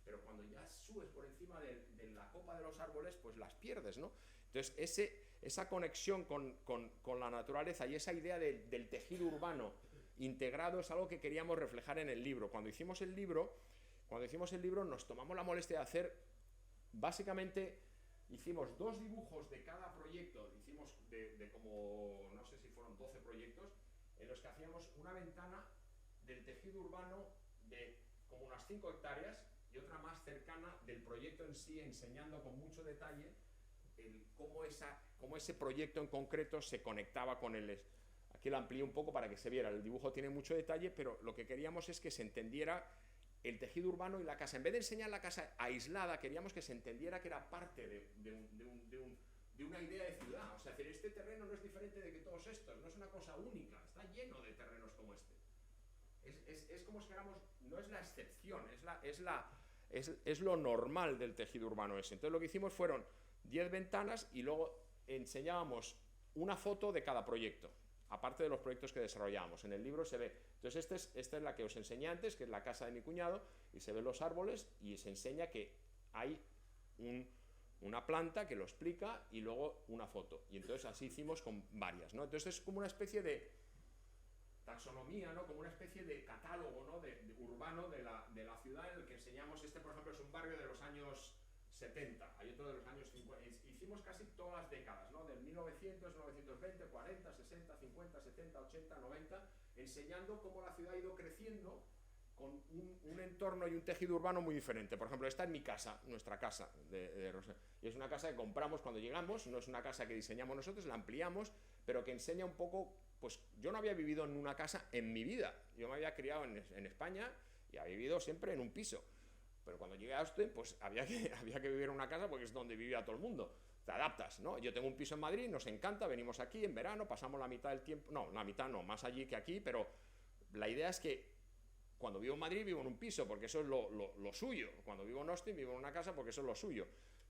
Pero cuando ya subes por encima de la copa de los árboles, pues las pierdes, ¿no? Entonces, esa conexión con la naturaleza y esa idea del tejido urbano integrado es algo que queríamos reflejar en el libro. Cuando hicimos el libro nos tomamos la molestia de hacer, básicamente, hicimos 2 dibujos de cada proyecto, hicimos de como, no sé si fueron 12 proyectos, en los que hacíamos una ventana del tejido urbano de como unas 5 hectáreas y otra más cercana del proyecto en sí, enseñando con mucho detalle cómo ese proyecto en concreto se conectaba con el... Aquí lo amplié un poco para que se viera, el dibujo tiene mucho detalle, pero lo que queríamos es que se entendiera el tejido urbano y la casa. En vez de enseñar la casa aislada, queríamos que se entendiera que era parte de una idea de ciudad. O sea, este terreno no es diferente de que todos estos, no es una cosa única, está lleno de terrenos como este. Es como si fuéramos, no es la excepción, es lo normal del tejido urbano ese. Entonces lo que hicimos fueron 10 ventanas y luego enseñábamos una foto de cada proyecto, aparte de los proyectos que desarrollábamos. En el libro se ve. Entonces esta es la que os enseñé antes, que es la casa de mi cuñado, y se ven los árboles y se enseña que hay una planta que lo explica y luego una foto. Y entonces así hicimos con varias, ¿no? Entonces es como una especie de taxonomía, ¿no? Como una especie de catálogo, ¿no? urbano de la ciudad, en el que enseñamos. Por ejemplo, es un barrio de los años 70, hay otro de los años 50. Hicimos casi todas las décadas, ¿no? Del 1900, 1920, 40, 60, 50, 70, 80, 90, enseñando cómo la ciudad ha ido creciendo con un entorno y un tejido urbano muy diferente. Por ejemplo, esta es mi casa, nuestra casa de Rosa. Y es una casa que compramos cuando llegamos, no es una casa que diseñamos nosotros, la ampliamos, pero que enseña un poco, pues yo no había vivido en una casa en mi vida. Yo me había criado en España y había vivido siempre en un piso. Pero cuando llegué a Austin, pues había que vivir en una casa porque es donde vivía todo el mundo. Te adaptas, ¿no? Yo tengo un piso en Madrid, nos encanta, venimos aquí en verano, pasamos la mitad del tiempo, no, la mitad no, más allí que aquí, pero la idea es que cuando vivo en Madrid vivo en un piso porque eso es lo suyo. Cuando vivo en Austin vivo en una casa porque eso es lo suyo.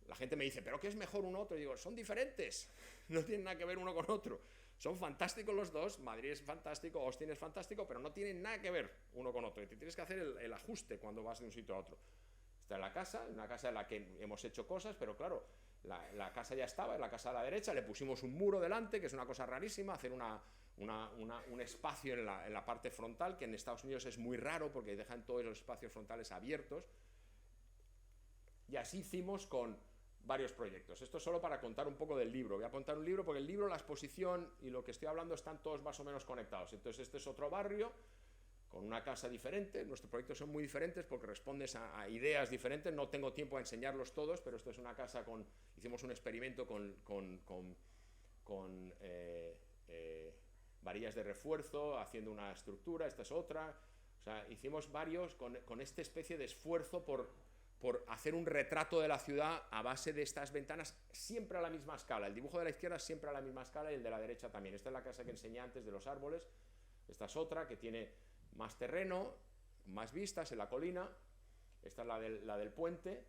La gente me dice, ¿pero qué es mejor uno u otro? Y digo, son diferentes, no tienen nada que ver uno con otro. Son fantásticos los dos, Madrid es fantástico, Austin es fantástico, pero no tienen nada que ver uno con otro. Y te tienes que hacer el ajuste cuando vas de un sitio a otro. Esta es la casa, una casa en la que hemos hecho cosas, pero claro, la casa ya estaba, en la casa a la derecha, le pusimos un muro delante, que es una cosa rarísima, hacer un espacio en la parte frontal, que en Estados Unidos es muy raro porque dejan todos los espacios frontales abiertos. Y así hicimos con varios proyectos. Esto es solo para contar un poco del libro. Voy a contar un libro porque el libro, la exposición y lo que estoy hablando están todos más o menos conectados. Entonces este es otro barrio con una casa diferente. Nuestros proyectos son muy diferentes porque respondes a ideas diferentes. No tengo tiempo a enseñarlos todos, pero esto es una casa con... Hicimos un experimento con varillas de refuerzo, haciendo una estructura. Esta es otra. O sea, hicimos varios con esta especie de esfuerzo por hacer un retrato de la ciudad a base de estas ventanas, siempre a la misma escala. El dibujo de la izquierda siempre a la misma escala y el de la derecha también. Esta es la casa que enseñé antes de los árboles. Esta es otra que tiene más terreno, más vistas en la colina. Esta es la del puente.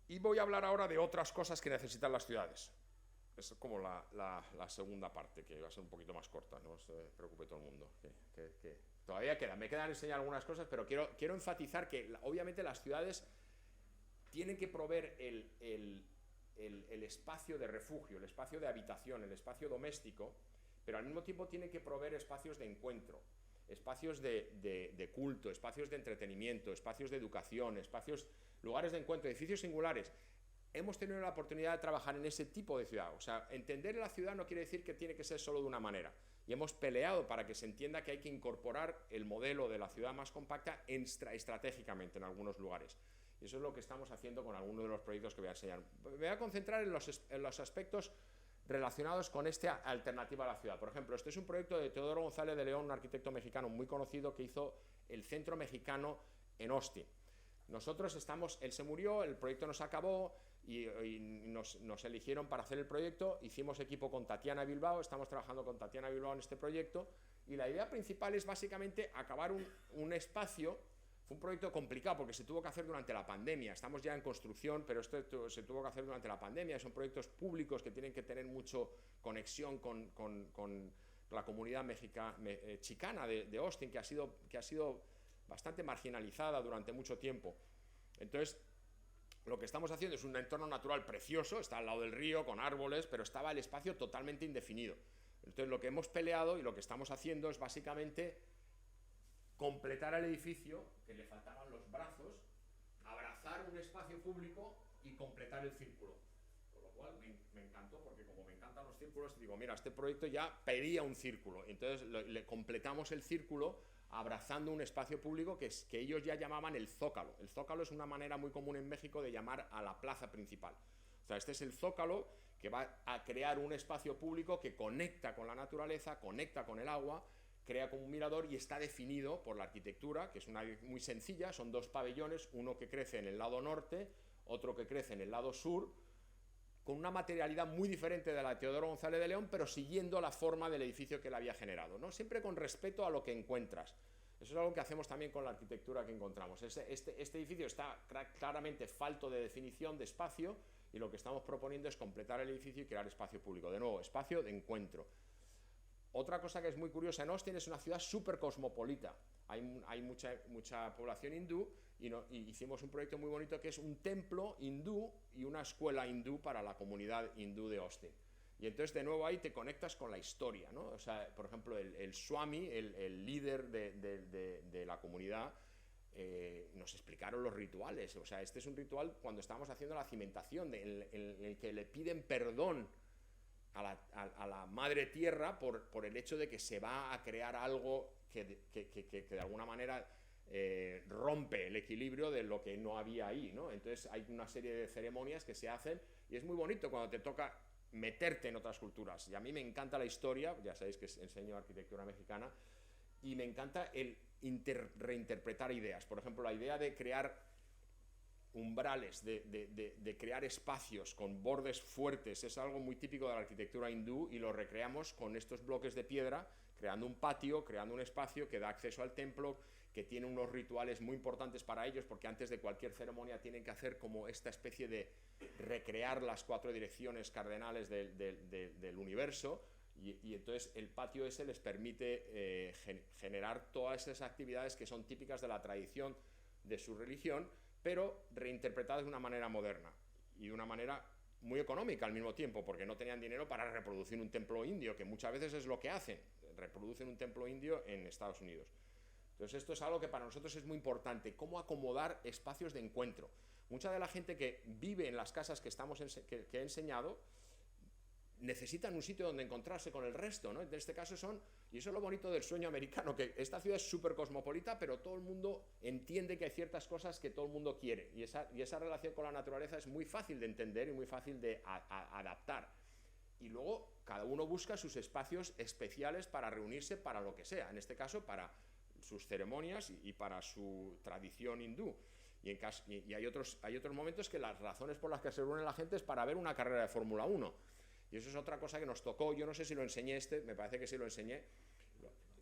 Y voy a hablar ahora de otras cosas que necesitan las ciudades. Es como la segunda parte, que va a ser un poquito más corta, no se preocupe todo el mundo. Que todavía me quedan enseñar algunas cosas, pero quiero enfatizar que obviamente las ciudades tienen que proveer el espacio de refugio, el espacio de habitación, el espacio doméstico, pero al mismo tiempo tienen que proveer espacios de encuentro, espacios de culto, espacios de entretenimiento, espacios de educación, lugares de encuentro, edificios singulares. Hemos tenido la oportunidad de trabajar en ese tipo de ciudad. O sea, entender la ciudad no quiere decir que tiene que ser solo de una manera. Y hemos peleado para que se entienda que hay que incorporar el modelo de la ciudad más compacta estratégicamente en algunos lugares. Y eso es lo que estamos haciendo con algunos de los proyectos que voy a enseñar. Me voy a concentrar en los aspectos relacionados con esta alternativa a la ciudad. Por ejemplo, este es un proyecto de Teodoro González de León, un arquitecto mexicano muy conocido que hizo el Centro Mexicano en Austin. Él se murió, el proyecto no se acabó y nos eligieron para hacer el proyecto. Hicimos equipo con Tatiana Bilbao, estamos trabajando con Tatiana Bilbao en este proyecto y la idea principal es básicamente acabar un espacio. Fue un proyecto complicado porque se tuvo que hacer durante la pandemia. Estamos ya en construcción, pero esto se tuvo que hacer durante la pandemia. Son proyectos públicos que tienen que tener mucha conexión con la comunidad chicana de Austin, que ha sido bastante marginalizada durante mucho tiempo. Entonces, lo que estamos haciendo es un entorno natural precioso, está al lado del río, con árboles, pero estaba el espacio totalmente indefinido. Entonces, lo que hemos peleado y lo que estamos haciendo es básicamente completar el edificio, que le faltaban los brazos, abrazar un espacio público y completar el círculo. Con lo cual, me encantó, porque como me encantan los círculos, digo, mira, este proyecto ya pedía un círculo. Entonces, le completamos el círculo abrazando un espacio público que ellos ya llamaban el Zócalo. El Zócalo es una manera muy común en México de llamar a la plaza principal. O sea, este es el Zócalo que va a crear un espacio público que conecta con la naturaleza, conecta con el agua, crea como un mirador y está definido por la arquitectura, que es muy sencilla, son dos pabellones, uno que crece en el lado norte, otro que crece en el lado sur, con una materialidad muy diferente de la de Teodoro González de León, pero siguiendo la forma del edificio que él había generado, ¿no? Siempre con respeto a lo que encuentras. Eso es algo que hacemos también con la arquitectura que encontramos. Este edificio está claramente falto de definición de espacio y lo que estamos proponiendo es completar el edificio y crear espacio público. De nuevo, espacio de encuentro. Otra cosa que es muy curiosa en Austin es una ciudad súper cosmopolita. Hay mucha población hindú y hicimos un proyecto muy bonito que es un templo hindú y una escuela hindú para la comunidad hindú de Austin. Y entonces de nuevo ahí te conectas con la historia, ¿no? O sea, por ejemplo, el Swami, el líder de la comunidad, nos explicaron los rituales. O sea, este es un ritual cuando estamos haciendo la cimentación, en el que le piden perdón a la madre tierra por el hecho de que se va a crear algo que de alguna manera rompe el equilibrio de lo que no había ahí, ¿no? Entonces hay una serie de ceremonias que se hacen y es muy bonito cuando te toca meterte en otras culturas. Y a mí me encanta la historia, ya sabéis que enseño arquitectura mexicana, y me encanta el reinterpretar ideas. Por ejemplo, la idea de crear umbrales, de crear espacios con bordes fuertes, es algo muy típico de la arquitectura hindú y lo recreamos con estos bloques de piedra, creando un patio, creando un espacio que da acceso al templo, que tiene unos rituales muy importantes para ellos, porque antes de cualquier ceremonia tienen que hacer como esta especie de recrear las 4 direcciones cardenales del universo, y entonces el patio ese les permite generar todas esas actividades que son típicas de la tradición de su religión, pero reinterpretadas de una manera moderna y de una manera muy económica al mismo tiempo, porque no tenían dinero para reproducir un templo indio, que muchas veces es lo que hacen, reproducen un templo indio en Estados Unidos. Entonces esto es algo que para nosotros es muy importante, cómo acomodar espacios de encuentro. Mucha de la gente que vive en las casas que he enseñado necesitan un sitio donde encontrarse con el resto, ¿no? En este caso y eso es lo bonito del sueño americano, que esta ciudad es súper cosmopolita, pero todo el mundo entiende que hay ciertas cosas que todo el mundo quiere, y esa relación con la naturaleza es muy fácil de entender y muy fácil de adaptar. Y luego cada uno busca sus espacios especiales para reunirse para lo que sea, en este caso para sus ceremonias y para su tradición hindú. Y hay otros momentos que las razones por las que se reúne la gente es para ver una carrera de Fórmula 1. Y eso es otra cosa que nos tocó. Yo no sé si lo enseñé me parece que sí lo enseñé.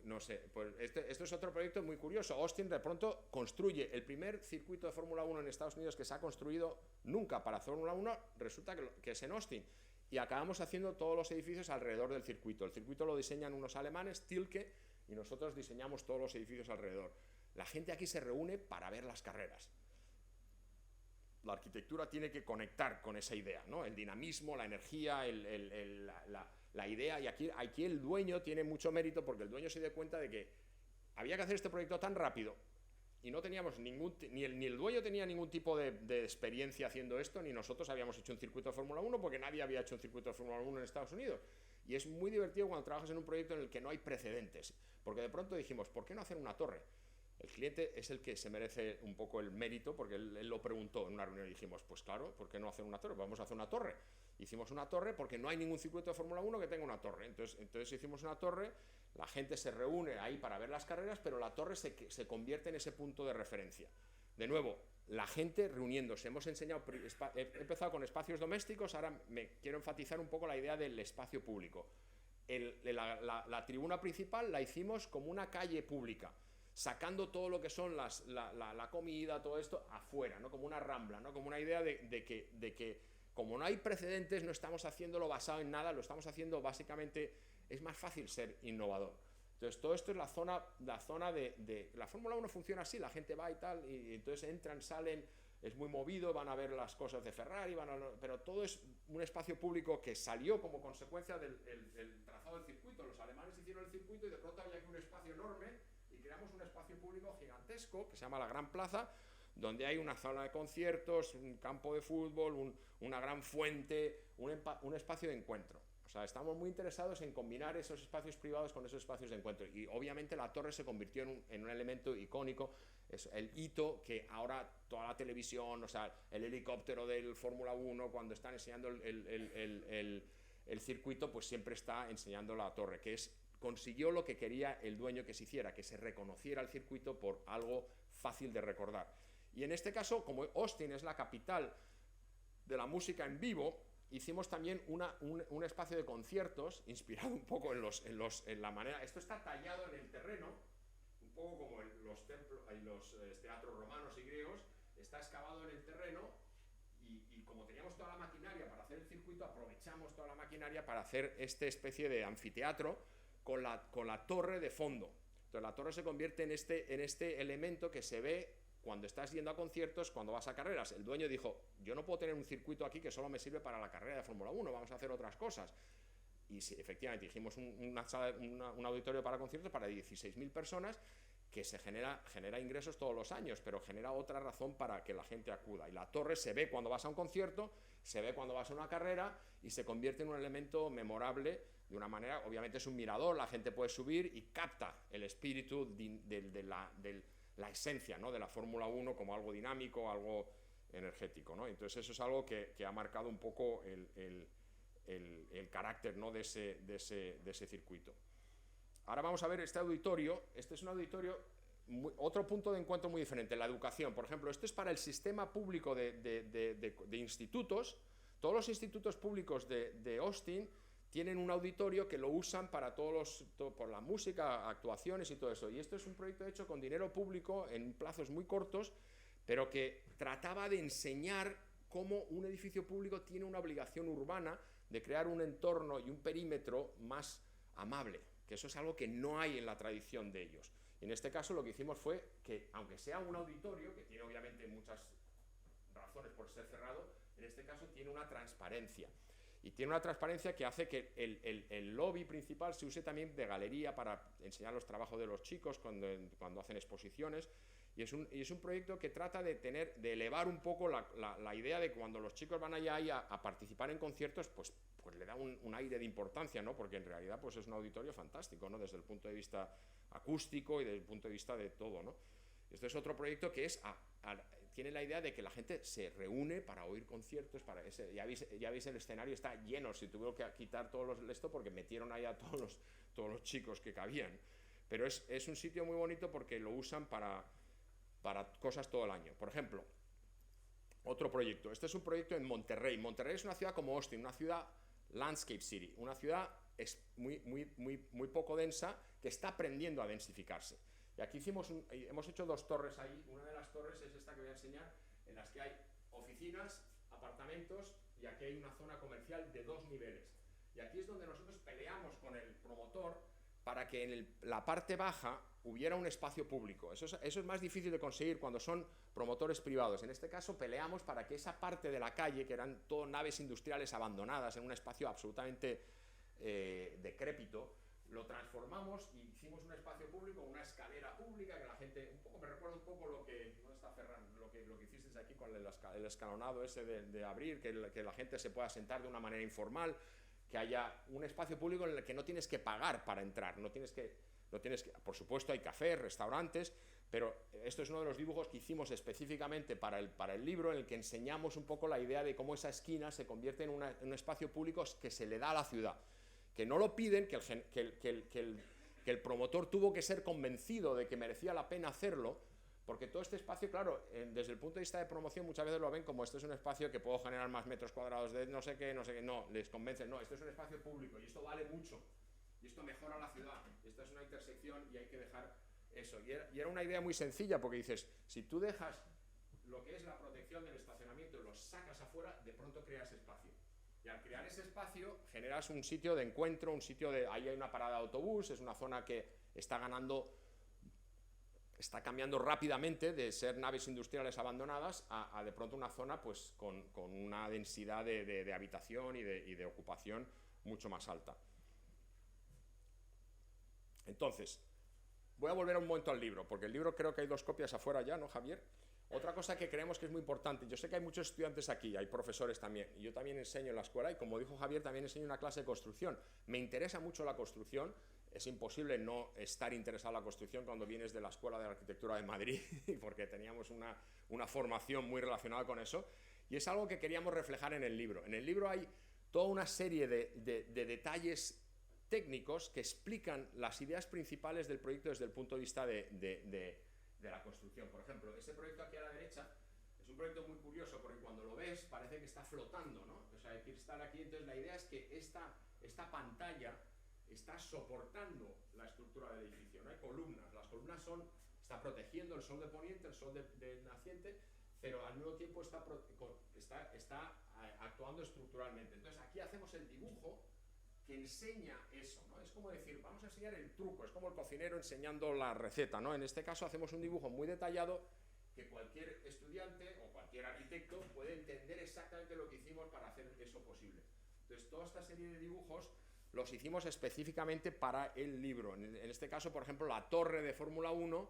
No sé, pues esto es otro proyecto muy curioso. Austin de pronto construye el primer circuito de Fórmula 1 en Estados Unidos que se ha construido nunca para Fórmula 1, resulta que es en Austin. Y acabamos haciendo todos los edificios alrededor del circuito. El circuito lo diseñan unos alemanes, Tilke, y nosotros diseñamos todos los edificios alrededor. La gente aquí se reúne para ver las carreras. La arquitectura tiene que conectar con esa idea, ¿no? El dinamismo, la energía, la idea, y aquí el dueño tiene mucho mérito porque el dueño se dio cuenta de que había que hacer este proyecto tan rápido y no teníamos ni el dueño tenía ningún tipo de experiencia haciendo esto, ni nosotros habíamos hecho un circuito de Fórmula 1 porque nadie había hecho un circuito de Fórmula 1 en Estados Unidos. Y es muy divertido cuando trabajas en un proyecto en el que no hay precedentes, porque de pronto dijimos, ¿por qué no hacer una torre? El cliente es el que se merece un poco el mérito, porque él lo preguntó en una reunión y dijimos, pues claro, ¿por qué no hacer una torre? Vamos a hacer una torre. Hicimos una torre porque no hay ningún circuito de Fórmula 1 que tenga una torre. Entonces hicimos una torre, la gente se reúne ahí para ver las carreras, pero la torre se convierte en ese punto de referencia. De nuevo, la gente reuniéndose. He empezado con espacios domésticos, ahora me quiero enfatizar un poco la idea del espacio público. La tribuna principal la hicimos como una calle pública, sacando todo lo que son la comida, todo esto afuera, ¿no? Como una rambla, ¿no? Como una idea de que como no hay precedentes, no estamos haciéndolo basado en nada, lo estamos haciendo básicamente, es más fácil ser innovador. Entonces todo esto es la zona de la Fórmula 1 funciona así, la gente va y tal, y entonces entran, salen, es muy movido, van a ver las cosas de Ferrari, pero todo es un espacio público que salió como consecuencia del trazado del circuito. Los alemanes hicieron el circuito y de pronto había aquí un espacio enorme, creamos un espacio público gigantesco que se llama la Gran Plaza, donde hay una zona de conciertos, un campo de fútbol, una gran fuente, un espacio de encuentro. O sea, estamos muy interesados en combinar esos espacios privados con esos espacios de encuentro. Y obviamente la torre se convirtió en un elemento icónico, es el hito que ahora toda la televisión, o sea, el helicóptero del Fórmula 1, cuando están enseñando el circuito, pues siempre está enseñando la torre, que consiguió lo que quería el dueño que se hiciera, que se reconociera el circuito por algo fácil de recordar. Y en este caso, como Austin es la capital de la música en vivo, hicimos también un espacio de conciertos inspirado un poco en la manera. Esto está tallado en el terreno, un poco como en los templos, en los teatros romanos y griegos, está excavado en el terreno. Y como teníamos toda la maquinaria para hacer el circuito, aprovechamos toda la maquinaria para hacer esta especie de anfiteatro con la torre de fondo. Entonces la torre se convierte en este elemento que se ve cuando estás yendo a conciertos, cuando vas a carreras. El dueño dijo, yo no puedo tener un circuito aquí que solo me sirve para la carrera de Fórmula 1, vamos a hacer otras cosas. Y sí, efectivamente, hicimos un auditorio para conciertos para 16.000 personas, que se genera ingresos todos los años, pero genera otra razón para que la gente acuda. Y la torre se ve cuando vas a un concierto, se ve cuando vas a una carrera y se convierte en un elemento memorable de una manera. Obviamente es un mirador, la gente puede subir y capta el espíritu de la esencia, ¿no? De la Fórmula 1 como algo dinámico, algo energético, ¿no? Entonces eso es algo que ha marcado un poco el carácter, ¿no? de ese circuito. Ahora vamos a ver este auditorio. Este es un auditorio, otro punto de encuentro muy diferente, la educación. Por ejemplo, esto es para el sistema público de institutos. Todos los institutos públicos de Austin tienen un auditorio que lo usan para por la música, actuaciones y todo eso. Y esto es un proyecto hecho con dinero público en plazos muy cortos, pero que trataba de enseñar cómo un edificio público tiene una obligación urbana de crear un entorno y un perímetro más amable, que eso es algo que no hay en la tradición de ellos. Y en este caso lo que hicimos fue que, aunque sea un auditorio, que tiene obviamente muchas razones por ser cerrado, en este caso tiene una transparencia. Y tiene una transparencia que hace que el lobby principal se use también de galería para enseñar los trabajos de los chicos cuando hacen exposiciones. Y es un proyecto que trata de elevar un poco la idea de que cuando los chicos van allá a participar en conciertos, pues le da un aire de importancia, ¿no? Porque en realidad pues es un auditorio fantástico, ¿no? Desde el punto de vista acústico y desde el punto de vista de todo, ¿no? Este es otro proyecto que tiene la idea de que la gente se reúne para oír conciertos, ya veis el escenario está lleno, si tuvieron que quitar esto porque metieron ahí a todos los chicos que cabían, pero es un sitio muy bonito porque lo usan para cosas todo el año. Por ejemplo, otro proyecto, este es un proyecto en Monterrey. Monterrey es una ciudad como Austin, una ciudad landscape city, una ciudad muy poco densa que está aprendiendo a densificarse. Y aquí hemos hecho 2 torres ahí. Una de las torres es esta que voy a enseñar, en las que hay oficinas, apartamentos, y aquí hay una zona comercial de 2 niveles. Y aquí es donde nosotros peleamos con el promotor para que en la parte baja hubiera un espacio público. Eso es más difícil de conseguir cuando son promotores privados. En este caso peleamos para que esa parte de la calle, que eran todo naves industriales abandonadas en un espacio absolutamente decrépito, lo transformamos y hicimos un espacio público, una escalera pública que la gente, me recuerda un poco lo que, ¿dónde está Ferran? Lo que hicisteis aquí con el escalonado ese de abrir, que la gente se pueda sentar de una manera informal, que haya un espacio público en el que no tienes que pagar para entrar, por supuesto hay cafés, restaurantes, pero esto es uno de los dibujos que hicimos específicamente para el libro, en el que enseñamos un poco la idea de cómo esa esquina se convierte en un espacio público que se le da a la ciudad, que no lo piden, que el promotor tuvo que ser convencido de que merecía la pena hacerlo, porque todo este espacio, claro, desde el punto de vista de promoción muchas veces lo ven como esto es un espacio que puedo generar más metros cuadrados de no sé qué, no, les convencen, no, esto es un espacio público y esto vale mucho, y esto mejora la ciudad, esta es una intersección y hay que dejar eso. Y era una idea muy sencilla, porque dices, si tú dejas lo que es la protección del estacionamiento y lo sacas afuera, de pronto creas espacio. Y al crear ese espacio generas un sitio de encuentro, ahí hay una parada de autobús, es una zona que está cambiando rápidamente de ser naves industriales abandonadas a de pronto una zona pues con una densidad de habitación y de ocupación mucho más alta. Entonces, voy a volver un momento al libro, porque el libro creo que hay 2 copias afuera ya, ¿no, Javier? Otra cosa que creemos que es muy importante, yo sé que hay muchos estudiantes aquí, hay profesores también, y yo también enseño en la escuela, y como dijo Javier, también enseño una clase de construcción. Me interesa mucho la construcción, es imposible no estar interesado en la construcción cuando vienes de la Escuela de Arquitectura de Madrid, porque teníamos una formación muy relacionada con eso, y es algo que queríamos reflejar en el libro. En el libro hay toda una serie de detalles técnicos que explican las ideas principales del proyecto desde el punto de vista de la construcción. Por ejemplo, este proyecto aquí a la derecha es un proyecto muy curioso porque cuando lo ves parece que está flotando, ¿no? O sea, hay cristal aquí, entonces la idea es que esta pantalla está soportando la estructura del edificio, no hay columnas, las columnas está protegiendo el sol de poniente, el sol de naciente, pero al mismo tiempo está actuando estructuralmente. Entonces aquí hacemos el dibujo que enseña eso, ¿no? Es como decir, vamos a enseñar el truco, es como el cocinero enseñando la receta, ¿no? En este caso hacemos un dibujo muy detallado que cualquier estudiante o cualquier arquitecto puede entender exactamente lo que hicimos para hacer eso posible. Entonces, toda esta serie de dibujos los hicimos específicamente para el libro. En este caso, por ejemplo, la torre de Fórmula 1,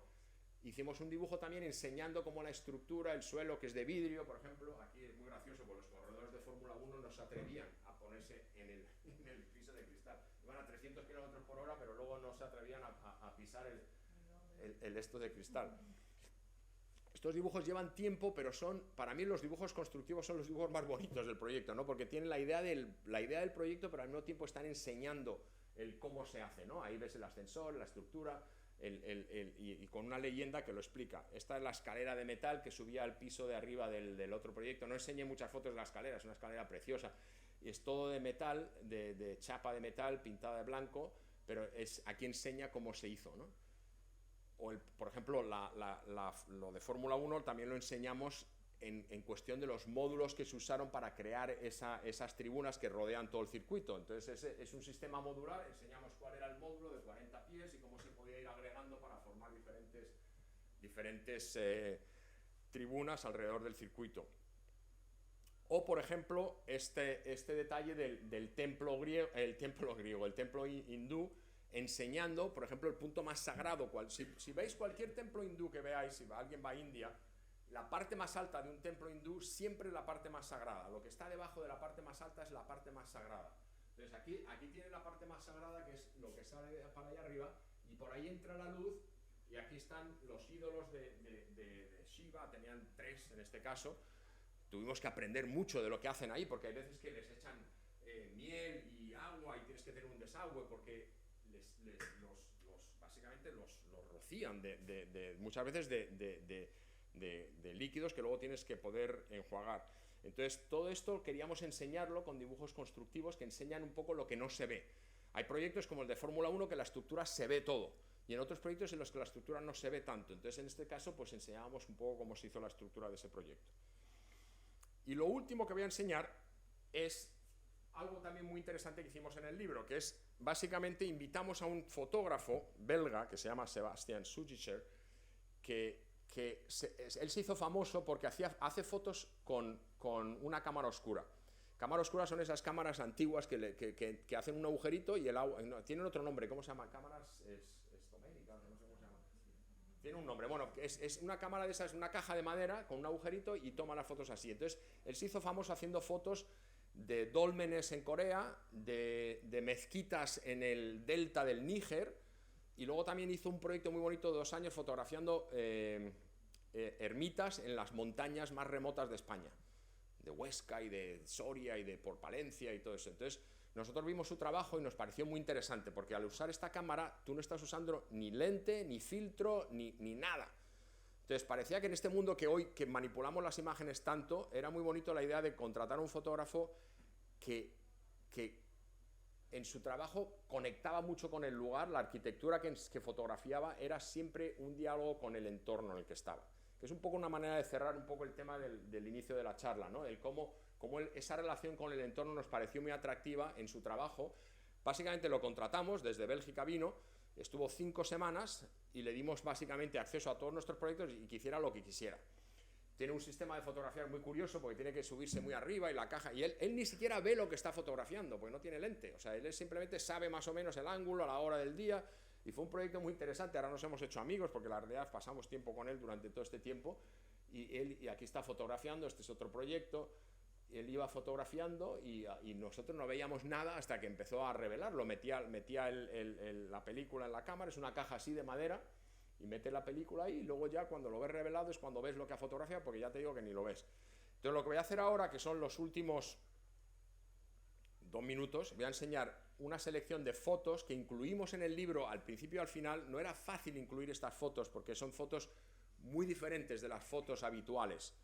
hicimos un dibujo también enseñando cómo la estructura, el suelo, que es de vidrio, por ejemplo, aquí es muy gracioso, porque los corredores de Fórmula 1 no se atrevían a ponerse en el piso de cristal. Iban a 300 km/h, pero luego no se atrevían a pisar el esto de cristal. Estos dibujos llevan tiempo, pero para mí los dibujos constructivos son los dibujos más bonitos del proyecto, ¿no? Porque tienen la idea del proyecto, pero al mismo tiempo están enseñando el cómo se hace, ¿no? Ahí ves el ascensor, la estructura, y con una leyenda que lo explica. Esta es la escalera de metal que subía al piso de arriba del otro proyecto. No enseñé muchas fotos de la escalera, es una escalera preciosa. Y es todo de metal, de chapa de metal pintada de blanco, pero aquí enseña cómo se hizo, ¿no? O por ejemplo, lo de Fórmula 1 también lo enseñamos en cuestión de los módulos que se usaron para crear esas tribunas que rodean todo el circuito. Entonces es un sistema modular, enseñamos cuál era el módulo de 40 pies y cómo se podía ir agregando para formar diferentes tribunas alrededor del circuito. O, por ejemplo, este detalle del templo griego, el templo hindú, enseñando, por ejemplo, el punto más sagrado. Si veis cualquier templo hindú que veáis, si alguien va a India, la parte más alta de un templo hindú siempre es la parte más sagrada. Lo que está debajo de la parte más alta es la parte más sagrada. Entonces aquí tiene la parte más sagrada, que es lo que sale para allá arriba, y por ahí entra la luz, y aquí están los ídolos de Shiva, tenían 3 en este caso. Tuvimos que aprender mucho de lo que hacen ahí, porque hay veces que les echan miel y agua y tienes que tener un desagüe, porque básicamente los rocían muchas veces de líquidos que luego tienes que poder enjuagar. Entonces, todo esto queríamos enseñarlo con dibujos constructivos que enseñan un poco lo que no se ve. Hay proyectos como el de Fórmula 1 que la estructura se ve todo, y en otros proyectos en los que la estructura no se ve tanto. Entonces, en este caso, pues enseñábamos un poco cómo se hizo la estructura de ese proyecto. Y lo último que voy a enseñar es algo también muy interesante que hicimos en el libro, que es, básicamente, invitamos a un fotógrafo belga que se llama Sebastian Sugicher, que él se hizo famoso porque hace fotos con una cámara oscura. Cámara oscura son esas cámaras antiguas que hacen un agujerito y el agua... No, tienen otro nombre, ¿cómo se llama? Cámaras estoméricas, no sé cómo se llama. Tiene un nombre, bueno, es una cámara de esas, una caja de madera con un agujerito y toma las fotos así. Entonces, él se hizo famoso haciendo fotos de dólmenes en Corea, de mezquitas en el delta del Níger, y luego también hizo un proyecto muy bonito de 2 años fotografiando ermitas en las montañas más remotas de España, de Huesca y de Soria y de por Palencia y todo eso. Entonces, nosotros vimos su trabajo y nos pareció muy interesante, porque al usar esta cámara tú no estás usando ni lente, ni filtro, ni nada. Entonces parecía que en este mundo que hoy que manipulamos las imágenes tanto, era muy bonito la idea de contratar a un fotógrafo que en su trabajo conectaba mucho con el lugar. La arquitectura que fotografiaba era siempre un diálogo con el entorno en el que estaba. Que es un poco una manera de cerrar un poco el tema del inicio de la charla, ¿no? El cómo esa relación con el entorno nos pareció muy atractiva en su trabajo. Básicamente lo contratamos, desde Bélgica vino, estuvo 5 semanas y le dimos básicamente acceso a todos nuestros proyectos y que hiciera lo que quisiera. Tiene un sistema de fotografiar muy curioso porque tiene que subirse muy arriba y la caja, y él ni siquiera ve lo que está fotografiando porque no tiene lente. O sea, él simplemente sabe más o menos el ángulo, la hora del día, y fue un proyecto muy interesante. Ahora nos hemos hecho amigos porque la verdad pasamos tiempo con él durante todo este tiempo, y aquí está fotografiando. Este es otro proyecto. Él iba fotografiando y nosotros no veíamos nada hasta que empezó a revelarlo. Metía la película en la cámara, es una caja así de madera, y mete la película ahí, y luego ya cuando lo ves revelado es cuando ves lo que ha fotografiado, porque ya te digo que ni lo ves. Entonces lo que voy a hacer ahora, que son los últimos 2 minutos, voy a enseñar una selección de fotos que incluimos en el libro al principio y al final. No era fácil incluir estas fotos porque son fotos muy diferentes de las fotos habituales.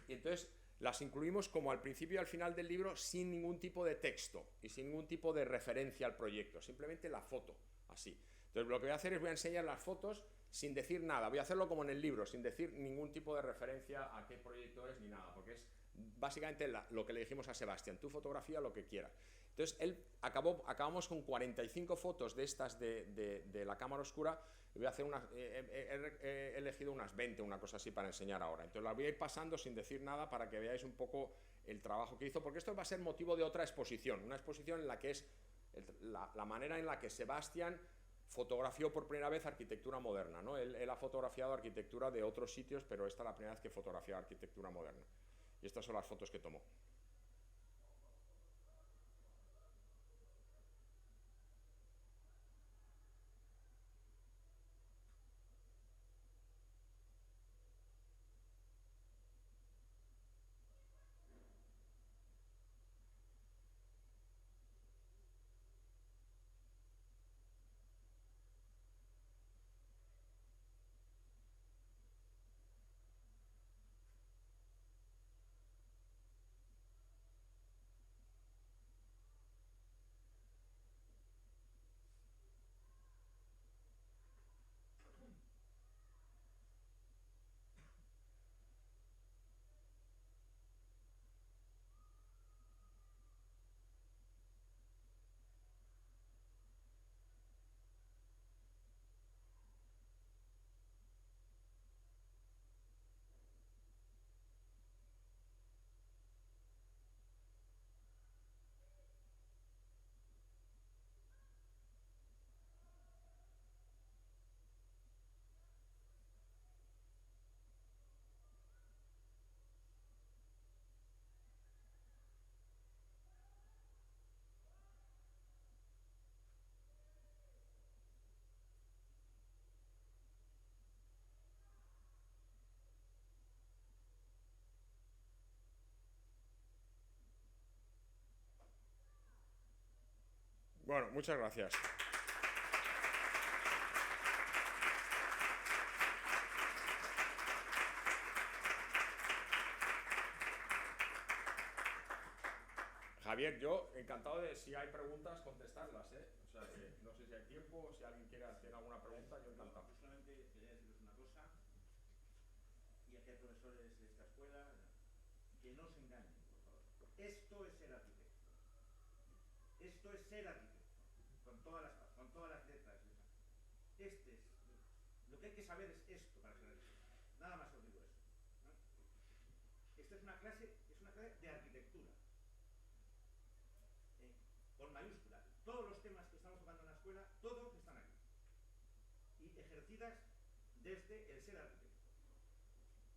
Y entonces las incluimos como al principio y al final del libro, sin ningún tipo de texto y sin ningún tipo de referencia al proyecto, simplemente la foto, así. Entonces lo que voy a hacer es voy a enseñar las fotos sin decir nada. Voy a hacerlo como en el libro, sin decir ningún tipo de referencia a qué proyecto es ni nada, porque es básicamente lo que le dijimos a Sebastián: tú fotografía lo que quieras. Entonces acabamos con 45 fotos de estas de la cámara oscura. Voy a hacer he elegido unas 20, una cosa así, para enseñar ahora. Entonces las voy a ir pasando sin decir nada para que veáis un poco el trabajo que hizo, porque esto va a ser motivo de otra exposición, una exposición en la que es la manera en la que Sebastián fotografió por primera vez arquitectura moderna, ¿no? Él ha fotografiado arquitectura de otros sitios, pero esta es la primera vez que fotografió arquitectura moderna. Y estas son las fotos que tomó. Bueno, muchas gracias. Javier, yo encantado de, si hay preguntas, contestarlas, ¿eh? O sea, que no sé si hay tiempo, si alguien tiene alguna pregunta, yo encantado. Yo solamente quería deciros una cosa, y aquí hay profesores de esta escuela, que no se engañen, por favor. Esto es ser arquitecto. Esto es ser arquitecto, con todas las letras. Lo que hay que saber es esto para ser arquitecto. Nada más os digo eso, ¿no? Esta es una clase de arquitectura. Con mayúscula. Todos los temas que estamos tocando en la escuela, todos están aquí. Y ejercidas desde el ser arquitecto.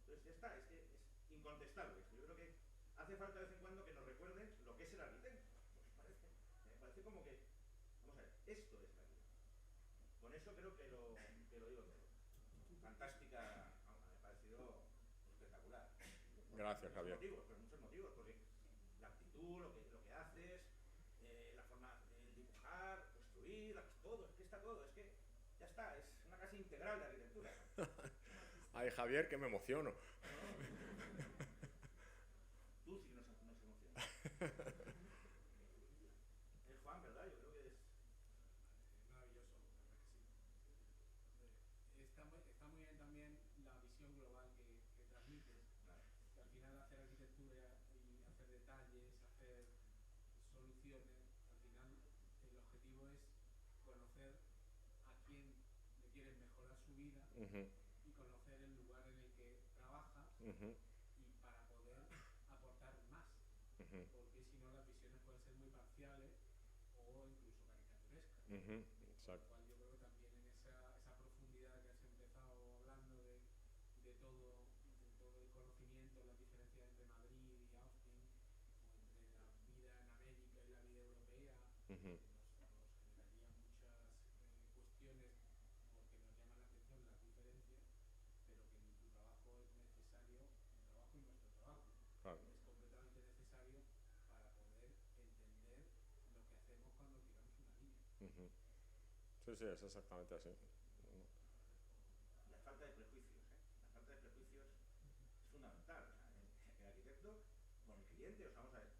Entonces ya está, es que es incontestable esto. Yo creo que hace falta de vez en cuando que nos recuerden lo que es el arquitecto. Me parece como que, vamos a ver, esto es la vida. Con eso creo que lo digo todo. Fantástica, me ha parecido espectacular. Gracias, Javier. Por muchos motivos, porque la actitud, lo que haces, la forma de dibujar, construir, todo, es que está todo, es que ya está, es una clase integral de arquitectura. Ay, Javier, que me emociono. Tú sí que nos emocionas. Es Juan, ¿verdad? Yo creo que es maravilloso, la verdad que sí. Está muy bien también la visión global que transmites, claro. que al final hacer arquitectura y hacer detalles, hacer soluciones, al final el objetivo es conocer a quién le quieres mejorar su vida y conocer el lugar en el que trabajas y para poder aportar más, porque si no las visiones pueden ser muy parciales o incluso caricaturescas. Exacto. Cual yo creo que también en esa profundidad que has empezado hablando de todo el conocimiento, las diferencias entre Madrid y Austin, o entre la vida en América y la vida europea, nos generaría muchas cuestiones porque nos llaman la atención las diferencias, pero que en tu trabajo es necesario, mi trabajo y nuestro trabajo, Claro. es completamente necesario para poder entender lo que hacemos cuando tiramos una línea. Sí, es exactamente así. La falta de prejuicios, ¿eh? La falta de prejuicios es fundamental. O sea, el arquitecto con el cliente, o sea, vamos a ver, la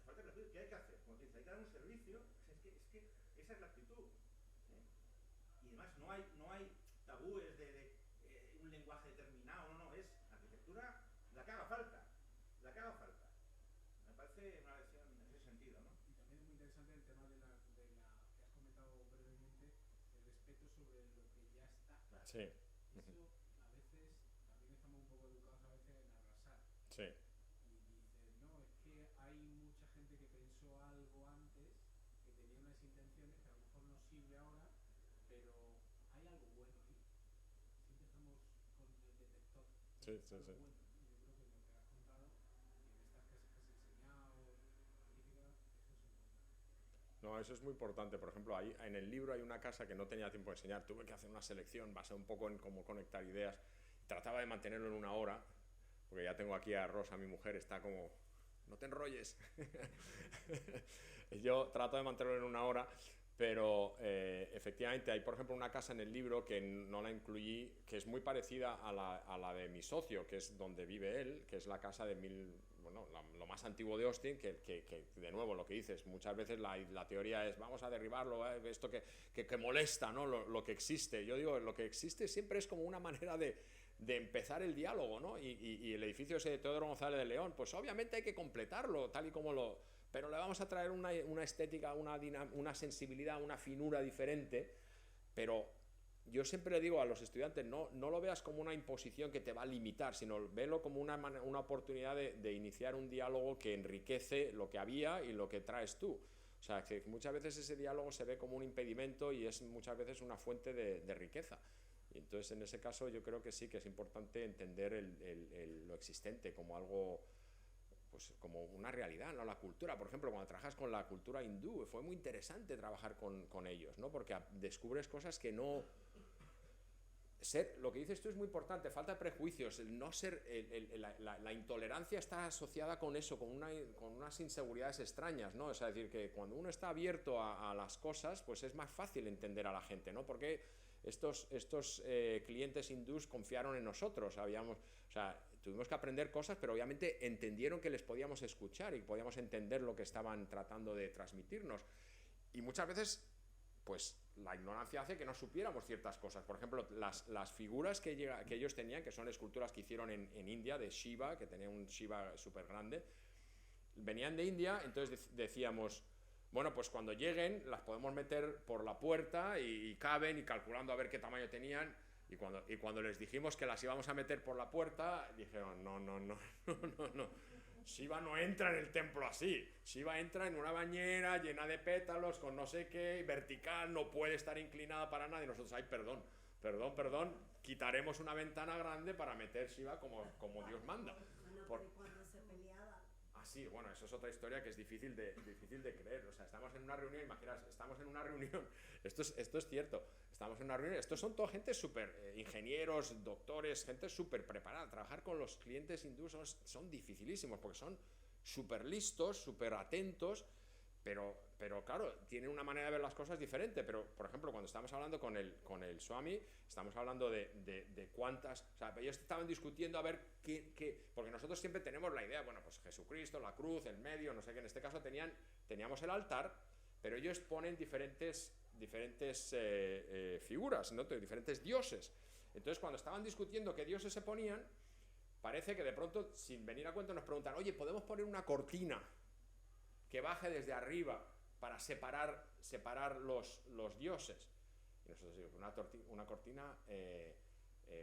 falta de prejuicios, ¿qué hay que hacer? Como te dice, hay que dar un servicio, es que esa es la actitud. Y además no hay tabúes de un lenguaje determinado, no, es arquitectura la que haga falta, Me parece una lección en ese sentido, ¿no? Y también es muy interesante el tema de la que has comentado brevemente, el respeto sobre lo que ya está. Claro. Sí. Eso a veces, también estamos un poco educados a veces en arrasar. Sí. Y dices, no, es que hay mucha gente que pensó algo antes, que tenía unas intenciones que a lo mejor no sirve ahora, pero hay algo bueno ahí. Siempre estamos con el detector. Sí. Bueno. Y yo creo que lo que has contado, y en estas clases que has enseñado, magníficas, eso es importante. No, eso es muy importante. Por ejemplo, ahí en el libro hay una casa que no tenía tiempo de enseñar. Tuve que hacer una selección basada un poco en cómo conectar ideas. Trataba de mantenerlo en una hora, porque ya tengo aquí a Rosa, mi mujer, está como, no te enrolles. Yo trato de mantenerlo en una hora, pero efectivamente hay, por ejemplo, una casa en el libro que no la incluí, que es muy parecida a la de mi socio, que es donde vive él, que es la casa de lo más antiguo de Austin, que de nuevo lo que dices, muchas veces la teoría es vamos a derribarlo, esto que molesta, ¿no? Lo que existe. Yo digo, lo que existe siempre es como una manera de empezar el diálogo, ¿no? Y el edificio ese de Teodoro González de León, pues obviamente hay que completarlo, tal y como pero le vamos a traer una estética, una sensibilidad, una finura diferente, pero yo siempre le digo a los estudiantes, no lo veas como una imposición que te va a limitar, sino velo como una oportunidad de iniciar un diálogo que enriquece lo que había y lo que traes tú. O sea, que muchas veces ese diálogo se ve como un impedimento y es muchas veces una fuente de riqueza. Y entonces, en ese caso, yo creo que sí que es importante entender lo existente como algo, pues como una realidad, ¿no? La cultura, por ejemplo, cuando trabajas con la cultura hindú, fue muy interesante trabajar con ellos, ¿no? Porque descubres cosas que no lo que dices tú es muy importante, falta de prejuicios, el no ser, la intolerancia está asociada con eso, con unas inseguridades extrañas, ¿no? Es decir, que cuando uno está abierto a las cosas, pues es más fácil entender a la gente, ¿no? Porque estos clientes hindús confiaron en nosotros, tuvimos que aprender cosas, pero obviamente entendieron que les podíamos escuchar y podíamos entender lo que estaban tratando de transmitirnos. Y muchas veces, pues la ignorancia hace que no supiéramos ciertas cosas. Por ejemplo, las figuras que ellos tenían, que son esculturas que hicieron en India, de Shiva, que tenía un Shiva súper grande, venían de India, entonces decíamos, bueno, pues cuando lleguen las podemos meter por la puerta y caben, y calculando a ver qué tamaño tenían, y cuando les dijimos que las íbamos a meter por la puerta, dijeron, no. Shiva no entra en el templo así. Shiva entra en una bañera llena de pétalos, con no sé qué, vertical, no puede estar inclinada para nada. Y nosotros, ay, perdón, quitaremos una ventana grande para meter Shiva como Dios manda. Bueno, cuando se peleaban. Sí, bueno, eso es otra historia que es difícil de creer. O sea, estamos en una reunión, imaginaos, estamos en una reunión, esto es cierto, estamos en una reunión, estos son toda gente súper, ingenieros, doctores, gente súper preparada. Trabajar con los clientes hindúes son dificilísimos, porque son súper listos, súper atentos, pero claro, tienen una manera de ver las cosas diferente. Pero, por ejemplo, cuando estamos hablando con el Swami, estamos hablando de cuántas, o sea, ellos estaban discutiendo a ver qué, porque nosotros siempre tenemos la idea, bueno, pues Jesucristo, la cruz, el medio, no sé qué, en este caso teníamos el altar, pero ellos ponen diferentes figuras, ¿no? Diferentes dioses. Entonces, cuando estaban discutiendo qué dioses se ponían, parece que de pronto, sin venir a cuento, nos preguntan, oye, ¿podemos poner una cortina que baje desde arriba para separar los dioses? Y nosotros decimos, una cortina,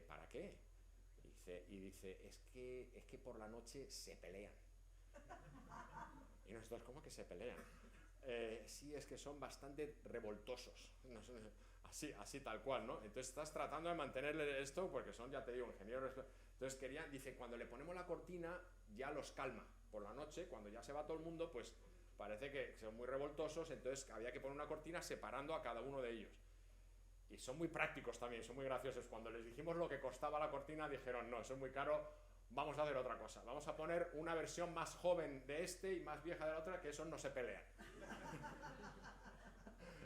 ¿para qué? Y dice, es que por la noche se pelean. Y nosotros, ¿cómo que se pelean? Sí, es que son bastante revoltosos. Así tal cual, ¿no? Entonces estás tratando de mantenerle esto, porque son, ya te digo, ingenieros. Entonces dice, cuando le ponemos la cortina, ya los calma. Por la noche, cuando ya se va todo el mundo, pues parece que son muy revoltosos, entonces había que poner una cortina separando a cada uno de ellos. Y son muy prácticos también, son muy graciosos. Cuando les dijimos lo que costaba la cortina, dijeron, no, eso es muy caro, vamos a hacer otra cosa. Vamos a poner una versión más joven de este y más vieja de la otra, que esos no se pelean.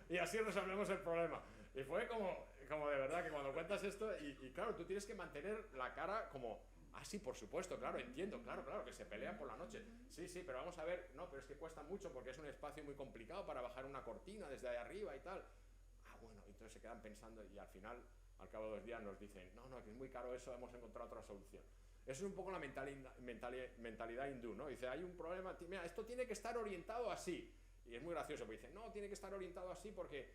Y así resolvemos el problema. Y fue como de verdad que cuando cuentas esto, y claro, tú tienes que mantener la cara como... Ah, sí, por supuesto, claro, entiendo, claro, que se pelean por la noche. Sí, pero vamos a ver, no, pero es que cuesta mucho porque es un espacio muy complicado para bajar una cortina desde ahí arriba y tal. Ah, bueno, entonces se quedan pensando y al final, al cabo de 2 días nos dicen, no, que es muy caro eso, hemos encontrado otra solución. Eso es un poco la mentalidad hindú, ¿no? Dice, hay un problema, mira, esto tiene que estar orientado así. Y es muy gracioso, porque dice, no, tiene que estar orientado así porque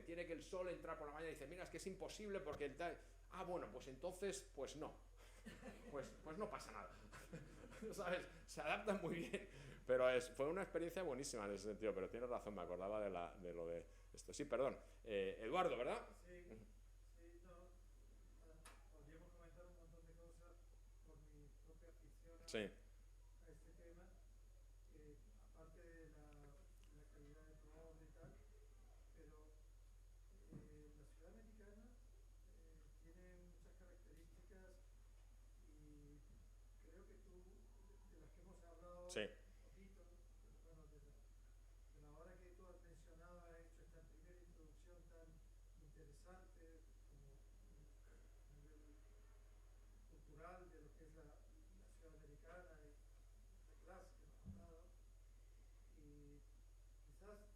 tiene que el sol entrar por la mañana. Y dice, mira, es que es imposible porque el tal... Ah, bueno, pues entonces, pues no. Pues no pasa nada. ¿Sabes? Se adaptan muy bien. Pero fue una experiencia buenísima en ese sentido, pero tienes razón, me acordaba de lo de esto. Sí, perdón. Eduardo, ¿verdad? Sí, podríamos comentar un montón de cosas por mi propia afición a Sí. este tema, aparte de la calidad de probador y tal, pero la ciudad americana tiene muchas características y creo que tú, de las que hemos hablado Sí. un poquito, bueno, de la hora que tú has mencionado, has hecho esta primera introducción tan interesante como a nivel cultural de lo que es la ciudad americana y la clase que nos has dado. Y quizás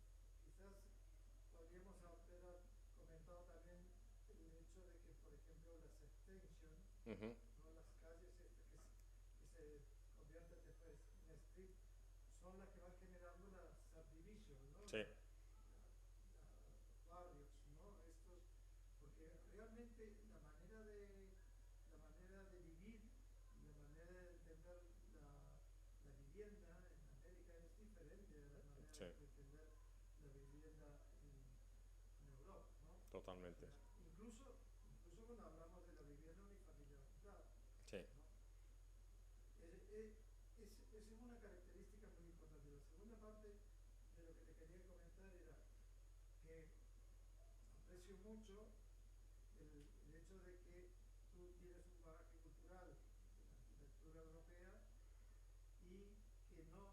podríamos haber comentado también el hecho de que, por ejemplo, las extensions, Uh-huh. ¿no? Las calles estas que se convierten después en street, son las que van generando la subdivision, ¿no? Sí. Los barrios, ¿no? Porque realmente la manera de vivir, la manera de entender la vivienda en América es diferente a la manera Sí. de entender la vivienda en Europa, ¿no? Totalmente. O sea, incluso cuando hablamos de la vivienda unifamiliar, Sí. ¿no? Es una característica muy importante. La segunda parte de lo que te quería comentar era que aprecio mucho el hecho hecho de que tú tienes un bagaje cultural de la arquitectura europea y que no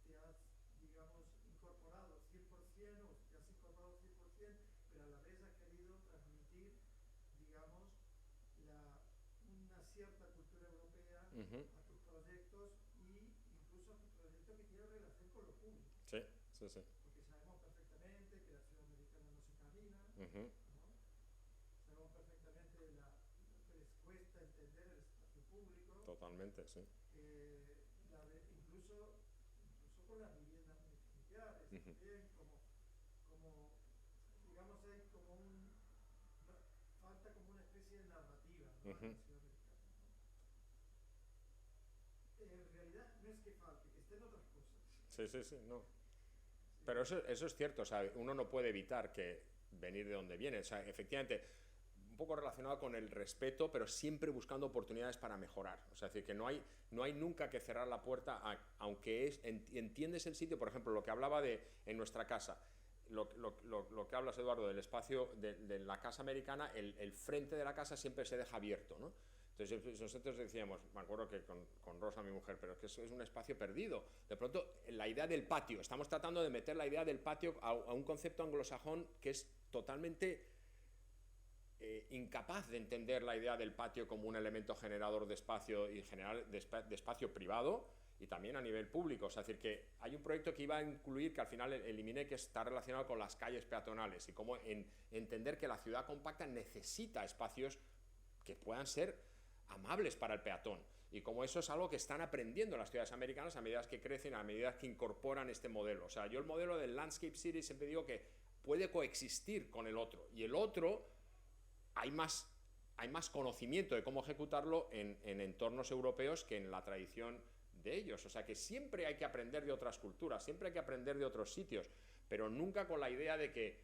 te has, digamos, incorporado 100% o te has incorporado 100%, pero a la vez has querido transmitir, digamos, una cierta cultura europea a tus proyectos e incluso a tus proyectos que tienen relación con lo público. Sí, sí, sí. Porque sabemos perfectamente que la ciudad americana no se camina, Uh-huh. ¿no? Sabemos perfectamente lo que les cuesta entender el espacio público. Totalmente, sí. Incluso con las viviendas unifamiliares, Uh-huh. también como digamos, hay falta como una especie de narrativa, ¿no? Uh-huh. En la ciudad americana, ¿no? En realidad no es que falte, que estén otras cosas. Sí, sí, sí, no. Pero eso es cierto, o sea, uno no puede evitar que venir de donde viene, o sea, efectivamente, un poco relacionado con el respeto, pero siempre buscando oportunidades para mejorar, o sea, es decir, que no hay nunca que cerrar la puerta, aunque entiendes el sitio, por ejemplo, lo que hablaba en nuestra casa, lo que hablas, Eduardo, del espacio de la casa americana, el frente de la casa siempre se deja abierto, ¿no? Entonces nosotros decíamos, me acuerdo que con Rosa, mi mujer, pero es que eso es un espacio perdido. De pronto, la idea del patio, estamos tratando de meter la idea del patio a un concepto anglosajón que es totalmente incapaz de entender la idea del patio como un elemento generador de espacio y general de espacio privado y también a nivel público. O sea, es decir, que hay un proyecto que iba a incluir, que al final eliminé, que está relacionado con las calles peatonales y cómo entender que la ciudad compacta necesita espacios que puedan ser amables para el peatón, y como eso es algo que están aprendiendo las ciudades americanas a medida que crecen, a medida que incorporan este modelo. O sea, yo el modelo del Landscape City siempre digo que puede coexistir con el otro, y el otro hay más conocimiento de cómo ejecutarlo en entornos europeos que en la tradición de ellos. O sea, que siempre hay que aprender de otras culturas, siempre hay que aprender de otros sitios, pero nunca con la idea de que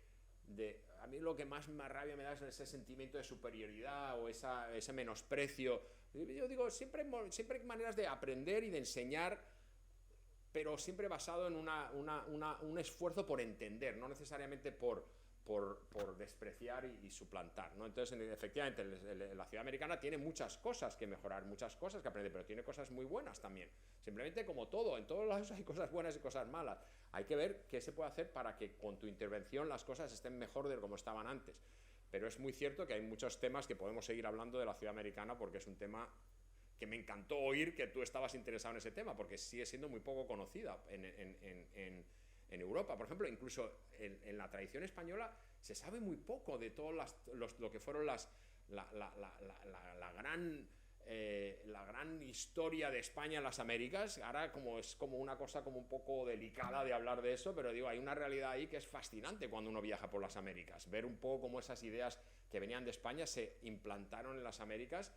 a mí lo que más rabia me da es ese sentimiento de superioridad o ese menosprecio. Yo digo, siempre hay maneras de aprender y de enseñar, pero siempre basado en un esfuerzo por entender, no necesariamente por despreciar y suplantar, ¿no? Entonces, efectivamente, la ciudad americana tiene muchas cosas que mejorar, muchas cosas que aprender, pero tiene cosas muy buenas también. Simplemente, como todo, en todos lados hay cosas buenas y cosas malas. Hay que ver qué se puede hacer para que con tu intervención las cosas estén mejor de como estaban antes. Pero es muy cierto que hay muchos temas que podemos seguir hablando de la ciudad americana, porque es un tema que me encantó oír que tú estabas interesado en ese tema, porque sigue siendo muy poco conocida en Europa. Por ejemplo, incluso en la tradición española se sabe muy poco de todo lo que fueron la gran historia de España en las Américas. Ahora es como una cosa como un poco delicada de hablar de eso, pero digo, hay una realidad ahí que es fascinante cuando uno viaja por las Américas, ver un poco cómo esas ideas que venían de España se implantaron en las Américas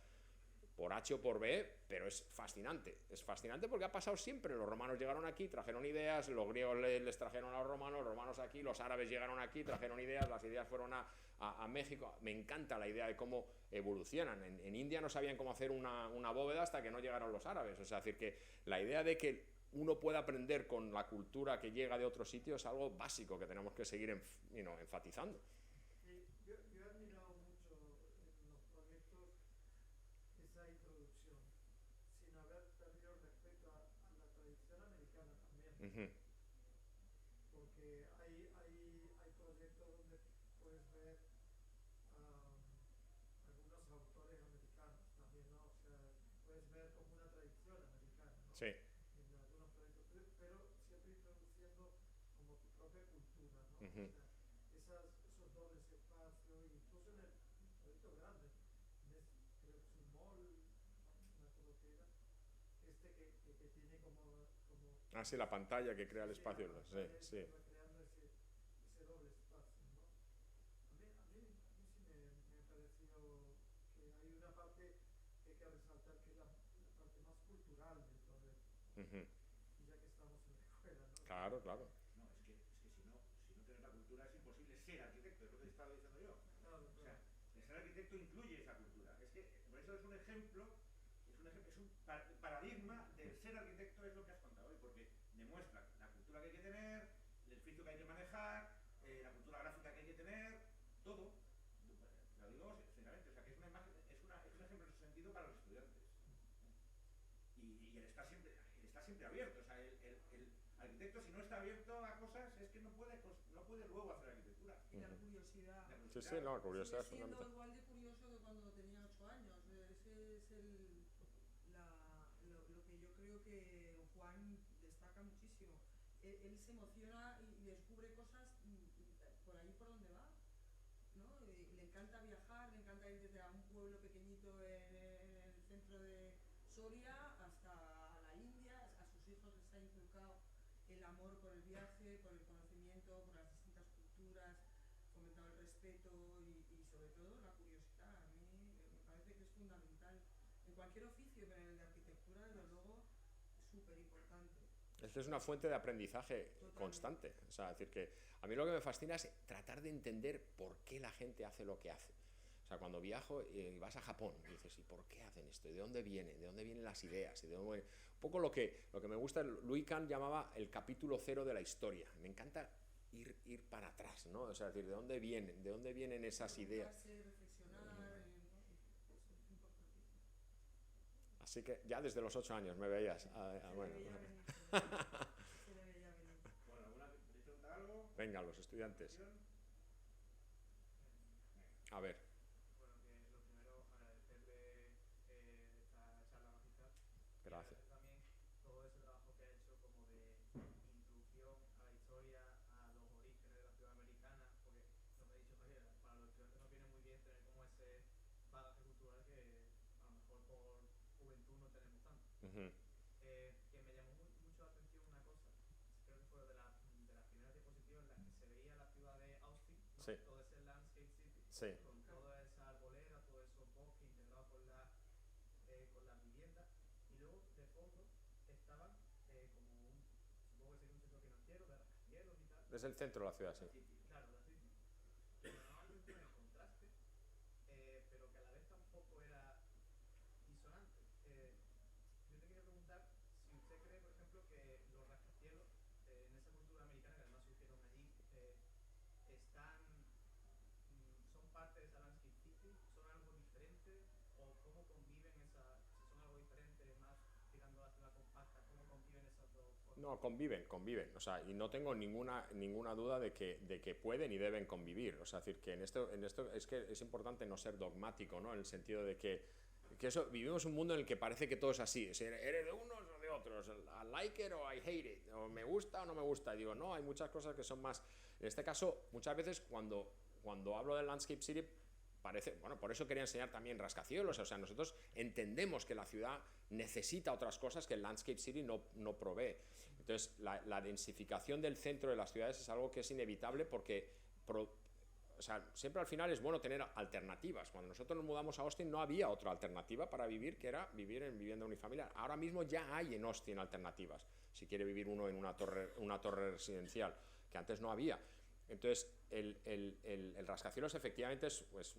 por H o por B, pero es fascinante porque ha pasado siempre. Los romanos llegaron aquí, trajeron ideas, los griegos les trajeron a los romanos aquí, los árabes llegaron aquí, trajeron ideas, las ideas fueron a México. Me encanta la idea de cómo evolucionan. En India no sabían cómo hacer una bóveda hasta que no llegaron los árabes. O sea, es decir, que la idea de que uno pueda aprender con la cultura que llega de otros sitios es algo básico que tenemos que seguir enfatizando. Yo he admirado mucho en los proyectos esa introducción, sin haber perdido el respeto a la tradición americana también. Uh-huh. Porque hay proyectos donde puedes ver algunos autores americanos también, ¿no? O sea, puedes ver como una tradición americana, ¿no? Sí. En algunos proyectos, pero siempre introduciendo como tu propia cultura, ¿no? Uh-huh. O sea, esos dobles espacios, incluso en el proyecto grande, creo que es un mall, no me acuerdo qué era, que tiene como sí, la pantalla que crea el espacio. Sí. Creando ese doble espacio, ¿no? A mí sí me pareció que hay una parte que hay que resaltar, que es la parte más cultural del proyecto, ¿no? Uh-huh. Y ya que estamos en la escuela, ¿no? Claro. No, es que si no tienes la cultura es imposible ser arquitecto, es lo que estaba diciendo yo. Claro. O sea, el ser arquitecto incluye esa cultura. Es que por eso es un ejemplo, es un paradigma del ser arquitecto, es lo que has contado hoy, porque demuestra la cultura que hay que tener, el edificio que hay que manejar, la cultura gráfica que hay que tener, todo. Lo digo, ser y el está siempre abierto. O sea, el arquitecto, si no está abierto a cosas, es que no puede luego hacer arquitectura. Y la curiosidad. Sí, sí, no, la curiosidad es Sigue siendo fundamental. igual de curioso que cuando tenía 8 años. Ese es lo que yo creo que Juan destaca muchísimo. Él se emociona y descubre cosas por ahí por donde va, ¿no? Le encanta viajar, le encanta ir desde a un pueblo pequeñito en el centro de Soria hasta la India. A sus hijos les ha inculcado el amor por el viaje, por el conocimiento, por las distintas culturas, fomentado el respeto y sobre todo la curiosidad. A mí me parece que es fundamental en cualquier oficio, pero en el de arquitectura, desde luego, súper importante. Es que es una fuente de aprendizaje Totalmente. constante. O sea, es decir, que a mí lo que me fascina es tratar de entender por qué la gente hace lo que hace. O sea, cuando viajo y vas a Japón, y dices, ¿y por qué hacen esto? ¿De dónde vienen? ¿De dónde vienen las ideas? ¿Y de dónde vienen? Un poco lo que me gusta, Louis Kahn llamaba el capítulo 0 de la historia. Me encanta ir para atrás, ¿no? O sea, es decir, ¿de dónde vienen esas ideas? Reflexionar, ¿no? Eso es importantísimo. Así que ya desde los 8 años me veías. Bueno. Se le veía venir. Se le veía venir. Bueno, ¿alguna queréis preguntar algo? Venga, los estudiantes. A ver. Bueno, que lo primero agradecerle esta charla magistral. Gracias. Y agradecer también todo ese trabajo que ha hecho como de introducción a la historia, a los orígenes de la ciudad americana, porque lo que ha dicho Javier, para los estudiantes nos viene muy bien tener como ese bagaje cultural que a lo mejor por juventud no tenemos tanto. Ujú. Que me llamó mucho la atención una cosa, creo que fue de las primeras diapositivas en las que se veía la ciudad de Austin, ¿no? Sí. Todo ese landscape city, Sí. con toda esa arboleda, todos esos bosques integrados con las viviendas, y luego de fondo estaban como supongo que sería un centro financiero de rascacielos y tal. Es el centro de la ciudad, sí. Claro, la City. Que me llamaba la atención el contraste, pero que a la vez tampoco era disonante. Yo te quería preguntar si usted cree, por ejemplo, que los rascacielos en esa cultura americana, que además surgieron allí, son parte de esa landscape city, son algo diferente, o cómo conviven si son algo diferente, más tirando a la ciudad compacta, cómo conviven esas dos formas. No, conviven. O sea, y no tengo ninguna duda de que pueden y deben convivir. O sea, es decir, que en esto es que es importante no ser dogmático, ¿no? En el sentido de que eso, vivimos un mundo en el que parece que todo es así. Eres de unos o de otros. I like it o I hate it. O me gusta o no me gusta. Y digo, no, hay muchas cosas que son más. En este caso, muchas veces cuando hablo del Landscape City, parece, bueno, por eso quería enseñar también rascacielos. O sea, nosotros entendemos que la ciudad necesita otras cosas que el Landscape City no provee. Entonces, la densificación del centro de las ciudades es algo que es inevitable porque o sea, siempre al final es bueno tener alternativas. Cuando nosotros nos mudamos a Austin no había otra alternativa para vivir que era vivir en vivienda unifamiliar. Ahora mismo ya hay en Austin alternativas, si quiere vivir uno en una torre residencial, que antes no había. Entonces, el rascacielos efectivamente es pues,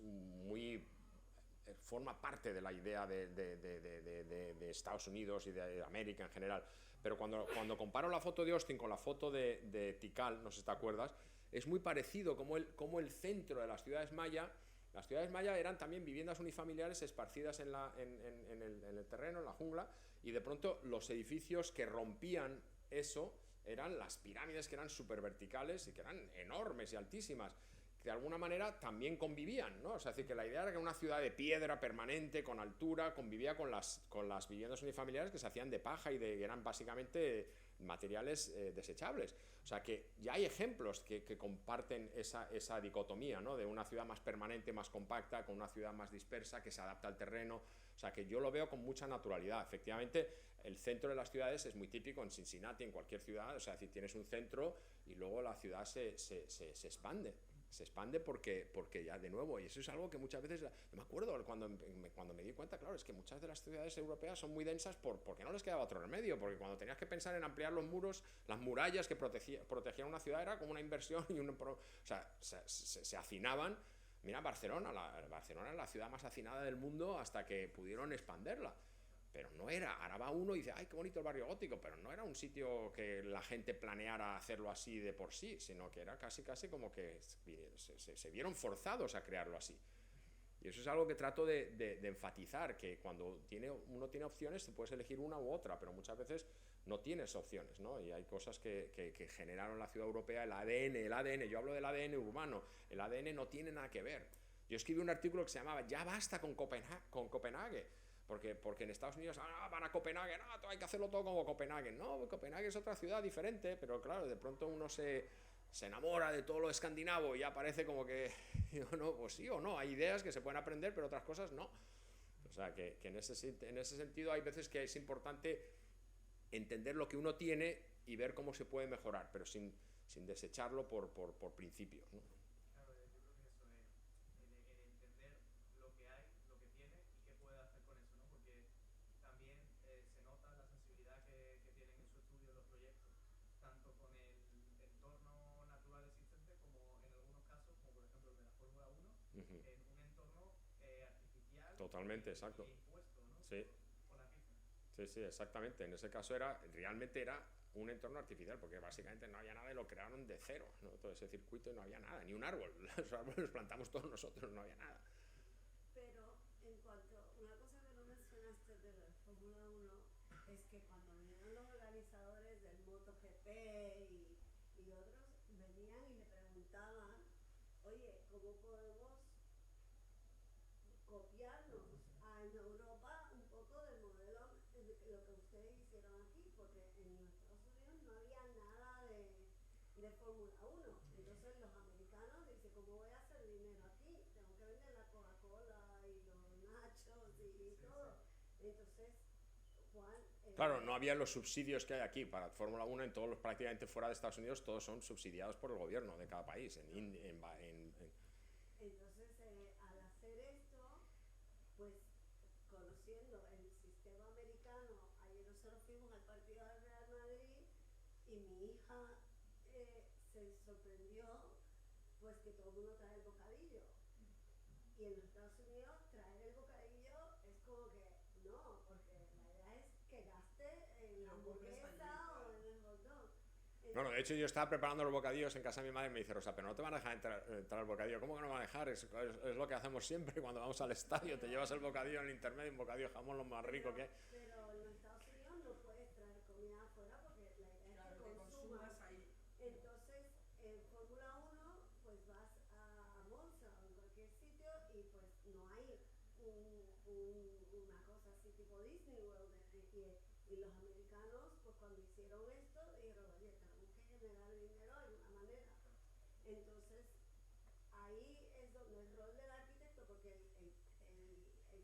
forma parte de la idea de Estados Unidos y de América en general. Pero cuando comparo la foto de Austin con la foto de Tikal, no sé si te acuerdas, es muy parecido como el centro de las ciudades maya. Las ciudades mayas eran también viviendas unifamiliares esparcidas en el terreno, en la jungla, y de pronto los edificios que rompían eso eran las pirámides, que eran súper verticales y que eran enormes y altísimas, que de alguna manera también convivían, ¿no? O sea, es decir, que la idea era que una ciudad de piedra permanente, con altura, convivía con las viviendas unifamiliares que se hacían de paja y eran básicamente materiales desechables. O sea, que ya hay ejemplos que comparten esa dicotomía, ¿no? De una ciudad más permanente, más compacta, con una ciudad más dispersa, que se adapta al terreno. O sea, que yo lo veo con mucha naturalidad. Efectivamente, el centro de las ciudades es muy típico en Cincinnati, en cualquier ciudad. O sea, es decir, tienes un centro y luego la ciudad se expande. Se expande porque ya de nuevo, y eso es algo que muchas veces, yo me acuerdo cuando me di cuenta, claro, es que muchas de las ciudades europeas son muy densas porque no les quedaba otro remedio, porque cuando tenías que pensar en ampliar los muros, las murallas que protegían una ciudad era como una inversión y o sea, se hacinaban. Mira Barcelona es la ciudad más hacinada del mundo hasta que pudieron expanderla. Pero no era, ahora va uno y dice, ay, qué bonito el barrio gótico, pero no era un sitio que la gente planeara hacerlo así de por sí, sino que era casi como que se vieron forzados a crearlo así. Y eso es algo que trato de enfatizar, que cuando uno tiene opciones, te puedes elegir una u otra, pero muchas veces no tienes opciones, ¿no? Y hay cosas que generaron la ciudad europea, el ADN, yo hablo del ADN urbano, el ADN no tiene nada que ver. Yo escribí un artículo que se llamaba "Ya basta con Copenhague", porque en Estados Unidos van a Copenhague, no, hay que hacerlo todo como Copenhague. No, Copenhague es otra ciudad diferente, pero claro, de pronto uno se enamora de todo lo escandinavo y ya parece como que, no, pues sí o no, hay ideas que se pueden aprender, pero otras cosas no. O sea, que en ese sentido hay veces que es importante entender lo que uno tiene y ver cómo se puede mejorar, pero sin desecharlo por principio, ¿no? Claro, yo creo que eso es el entender lo que hay, lo que tiene y qué puede hacer con eso, ¿no? Porque también se nota la sensibilidad que tienen en su estudio los proyectos, tanto con el entorno natural existente como en algunos casos, como por ejemplo el de la Fórmula 1, en un entorno artificial. Totalmente, exacto. Impuesto, ¿no? Sí. Con la pista. Sí, exactamente. En ese caso realmente era un entorno artificial, porque básicamente no había nada y lo crearon de cero, ¿no? Todo ese circuito y no había nada, ni un árbol. Los árboles los plantamos todos nosotros, no había nada. Pero en cuanto, una cosa que no mencionaste de la Fórmula 1 es que cuando vinieron los organizadores del MotoGP y otros, venían y le preguntaban, oye, ¿cómo podemos copiarnos en Europa un poco del modelo de lo que ustedes hicieron aquí? Porque en Estados Unidos no había nada de Fórmula 1. Entonces los americanos dicen, ¿cómo voy a hacer dinero aquí? Tengo que vender la Coca-Cola y los nachos y todo. Entonces, Juan... Claro, no había los subsidios que hay aquí para Fórmula 1 en todos los, prácticamente fuera de Estados Unidos, todos son subsidiados por el gobierno de cada país. Entonces, al hacer esto, pues conociendo el sistema americano, ayer nosotros fuimos al partido del Real Madrid y mi hija se sorprendió pues que todo el mundo trae el bocadillo. Y en los Estados Unidos traer el bocadillo es como que no, porque la idea es que gaste en la hamburguesa o en el hot dog. Bueno, de hecho yo estaba preparando los bocadillos en casa de mi madre y me dice, Rosa, pero no te van a dejar entrar el bocadillo. ¿Cómo que no van a dejar? Es lo que hacemos siempre cuando vamos al estadio. Te llevas el bocadillo en el intermedio, un bocadillo de jamón lo más rico que hay. Pero en los Estados Unidos no puedes traer comida afuera porque la idea es que consumas ahí. Entonces, en Fórmula 1, pues vas a Monza o en cualquier sitio y pues no hay una cosa así tipo Disney World. Y los americanos, pues cuando hicieron esto, dijeron, oye, tenemos que generar dinero de alguna manera. Entonces, ahí es donde el rol del arquitecto, porque el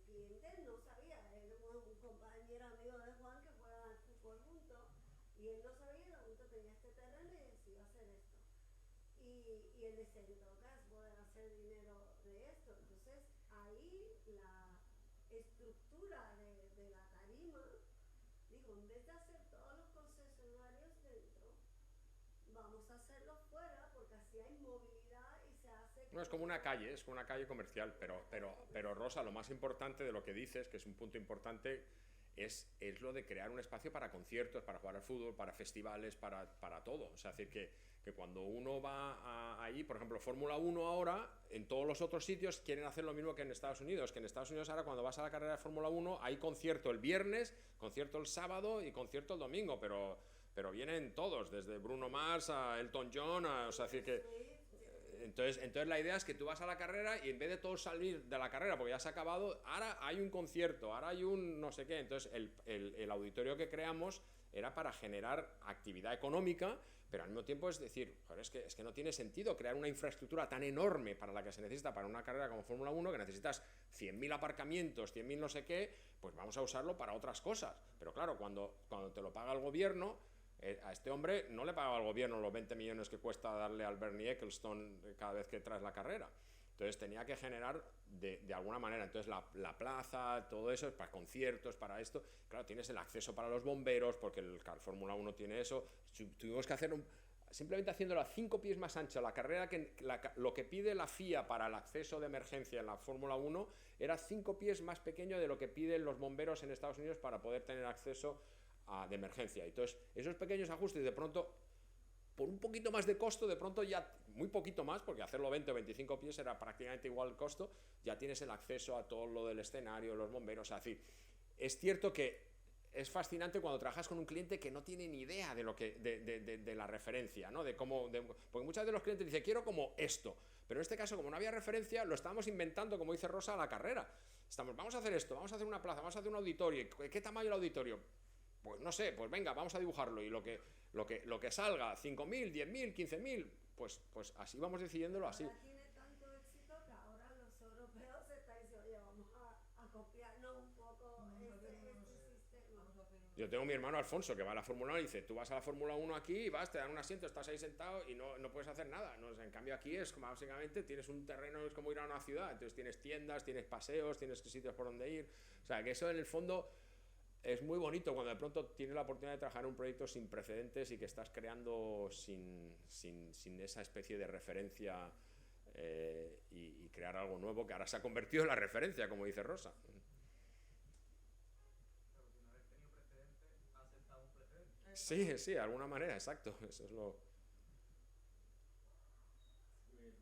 cliente no sabía, él era un compañero amigo de Juan que juega al fútbol juntos, y él no sabía, de momento tenía este terreno y decidió hacer esto. Y él decía, en todo caso, poder hacer dinero de esto. Entonces, ahí la estructura de la tarima, digo, en vez de hacer todos los concesionarios dentro, vamos a hacerlos fuera, porque así hay movilidad y se hace... No, es como una calle comercial, pero Rosa, lo más importante de lo que dices, que es un punto importante, es lo de crear un espacio para conciertos, para jugar al fútbol, para festivales, para todo. O sea, es decir, que cuando uno va ahí, por ejemplo, Fórmula 1 ahora, en todos los otros sitios quieren hacer lo mismo que en Estados Unidos, que en Estados Unidos ahora cuando vas a la carrera de Fórmula 1 hay concierto el viernes, concierto el sábado y concierto el domingo, pero vienen todos, desde Bruno Mars a Elton John, o sea, es decir que... Entonces la idea es que tú vas a la carrera y en vez de todos salir de la carrera porque ya se ha acabado, ahora hay un concierto, ahora hay un no sé qué. Entonces el auditorio que creamos era para generar actividad económica, pero al mismo tiempo es decir, joder, es que no tiene sentido crear una infraestructura tan enorme para la que se necesita para una carrera como Fórmula 1, que necesitas 100.000 aparcamientos, 100.000 no sé qué, pues vamos a usarlo para otras cosas. Pero claro, cuando te lo paga el gobierno, a este hombre no le pagaba al gobierno los 20 millones que cuesta darle al Bernie Ecclestone cada vez que traes la carrera. Entonces tenía que generar de alguna manera. Entonces la plaza, todo eso es para conciertos, para esto. Claro, tienes el acceso para los bomberos, porque el Fórmula 1 tiene eso. Tuvimos que hacer simplemente haciéndolo a 5 pies más ancha. La carrera, lo que pide la FIA para el acceso de emergencia en la Fórmula 1 era 5 pies más pequeño de lo que piden los bomberos en Estados Unidos para poder tener acceso de emergencia. Entonces, esos pequeños ajustes de pronto por un poquito más de costo, de pronto ya, muy poquito más, porque hacerlo 20 o 25 pies era prácticamente igual el costo, ya tienes el acceso a todo lo del escenario, los bomberos, es decir, es cierto que es fascinante cuando trabajas con un cliente que no tiene ni idea de lo que de la referencia, ¿no? Porque muchas veces los clientes dicen, quiero como esto, pero en este caso, como no había referencia, lo estábamos inventando, como dice Rosa, a la carrera. Vamos a hacer esto, vamos a hacer una plaza, vamos a hacer un auditorio. ¿Qué tamaño el auditorio? Pues no sé, pues venga, vamos a dibujarlo, y lo que salga, 5.000, 10.000, 15.000, pues así vamos decidiéndolo así. Ahora tiene tanto éxito que ahora los europeos están diciendo, oye, vamos a copiarnos un poco este sistema. Yo tengo mi hermano Alfonso que va a la Fórmula 1 y dice, tú vas a la Fórmula 1 aquí y vas, te dan un asiento, estás ahí sentado y no puedes hacer nada, ¿no? O sea, en cambio aquí es como básicamente tienes un terreno, es como ir a una ciudad, entonces tienes tiendas, tienes paseos, tienes sitios por donde ir, o sea, que eso en el fondo es muy bonito cuando de pronto tienes la oportunidad de trabajar en un proyecto sin precedentes y que estás creando sin esa especie de referencia y crear algo nuevo que ahora se ha convertido en la referencia, como dice Rosa. Sí, de alguna manera, exacto. Eso es lo... Muy bien.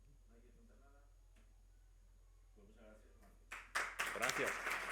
No hay que preguntar nada. Pues muchas gracias, Marco. Gracias.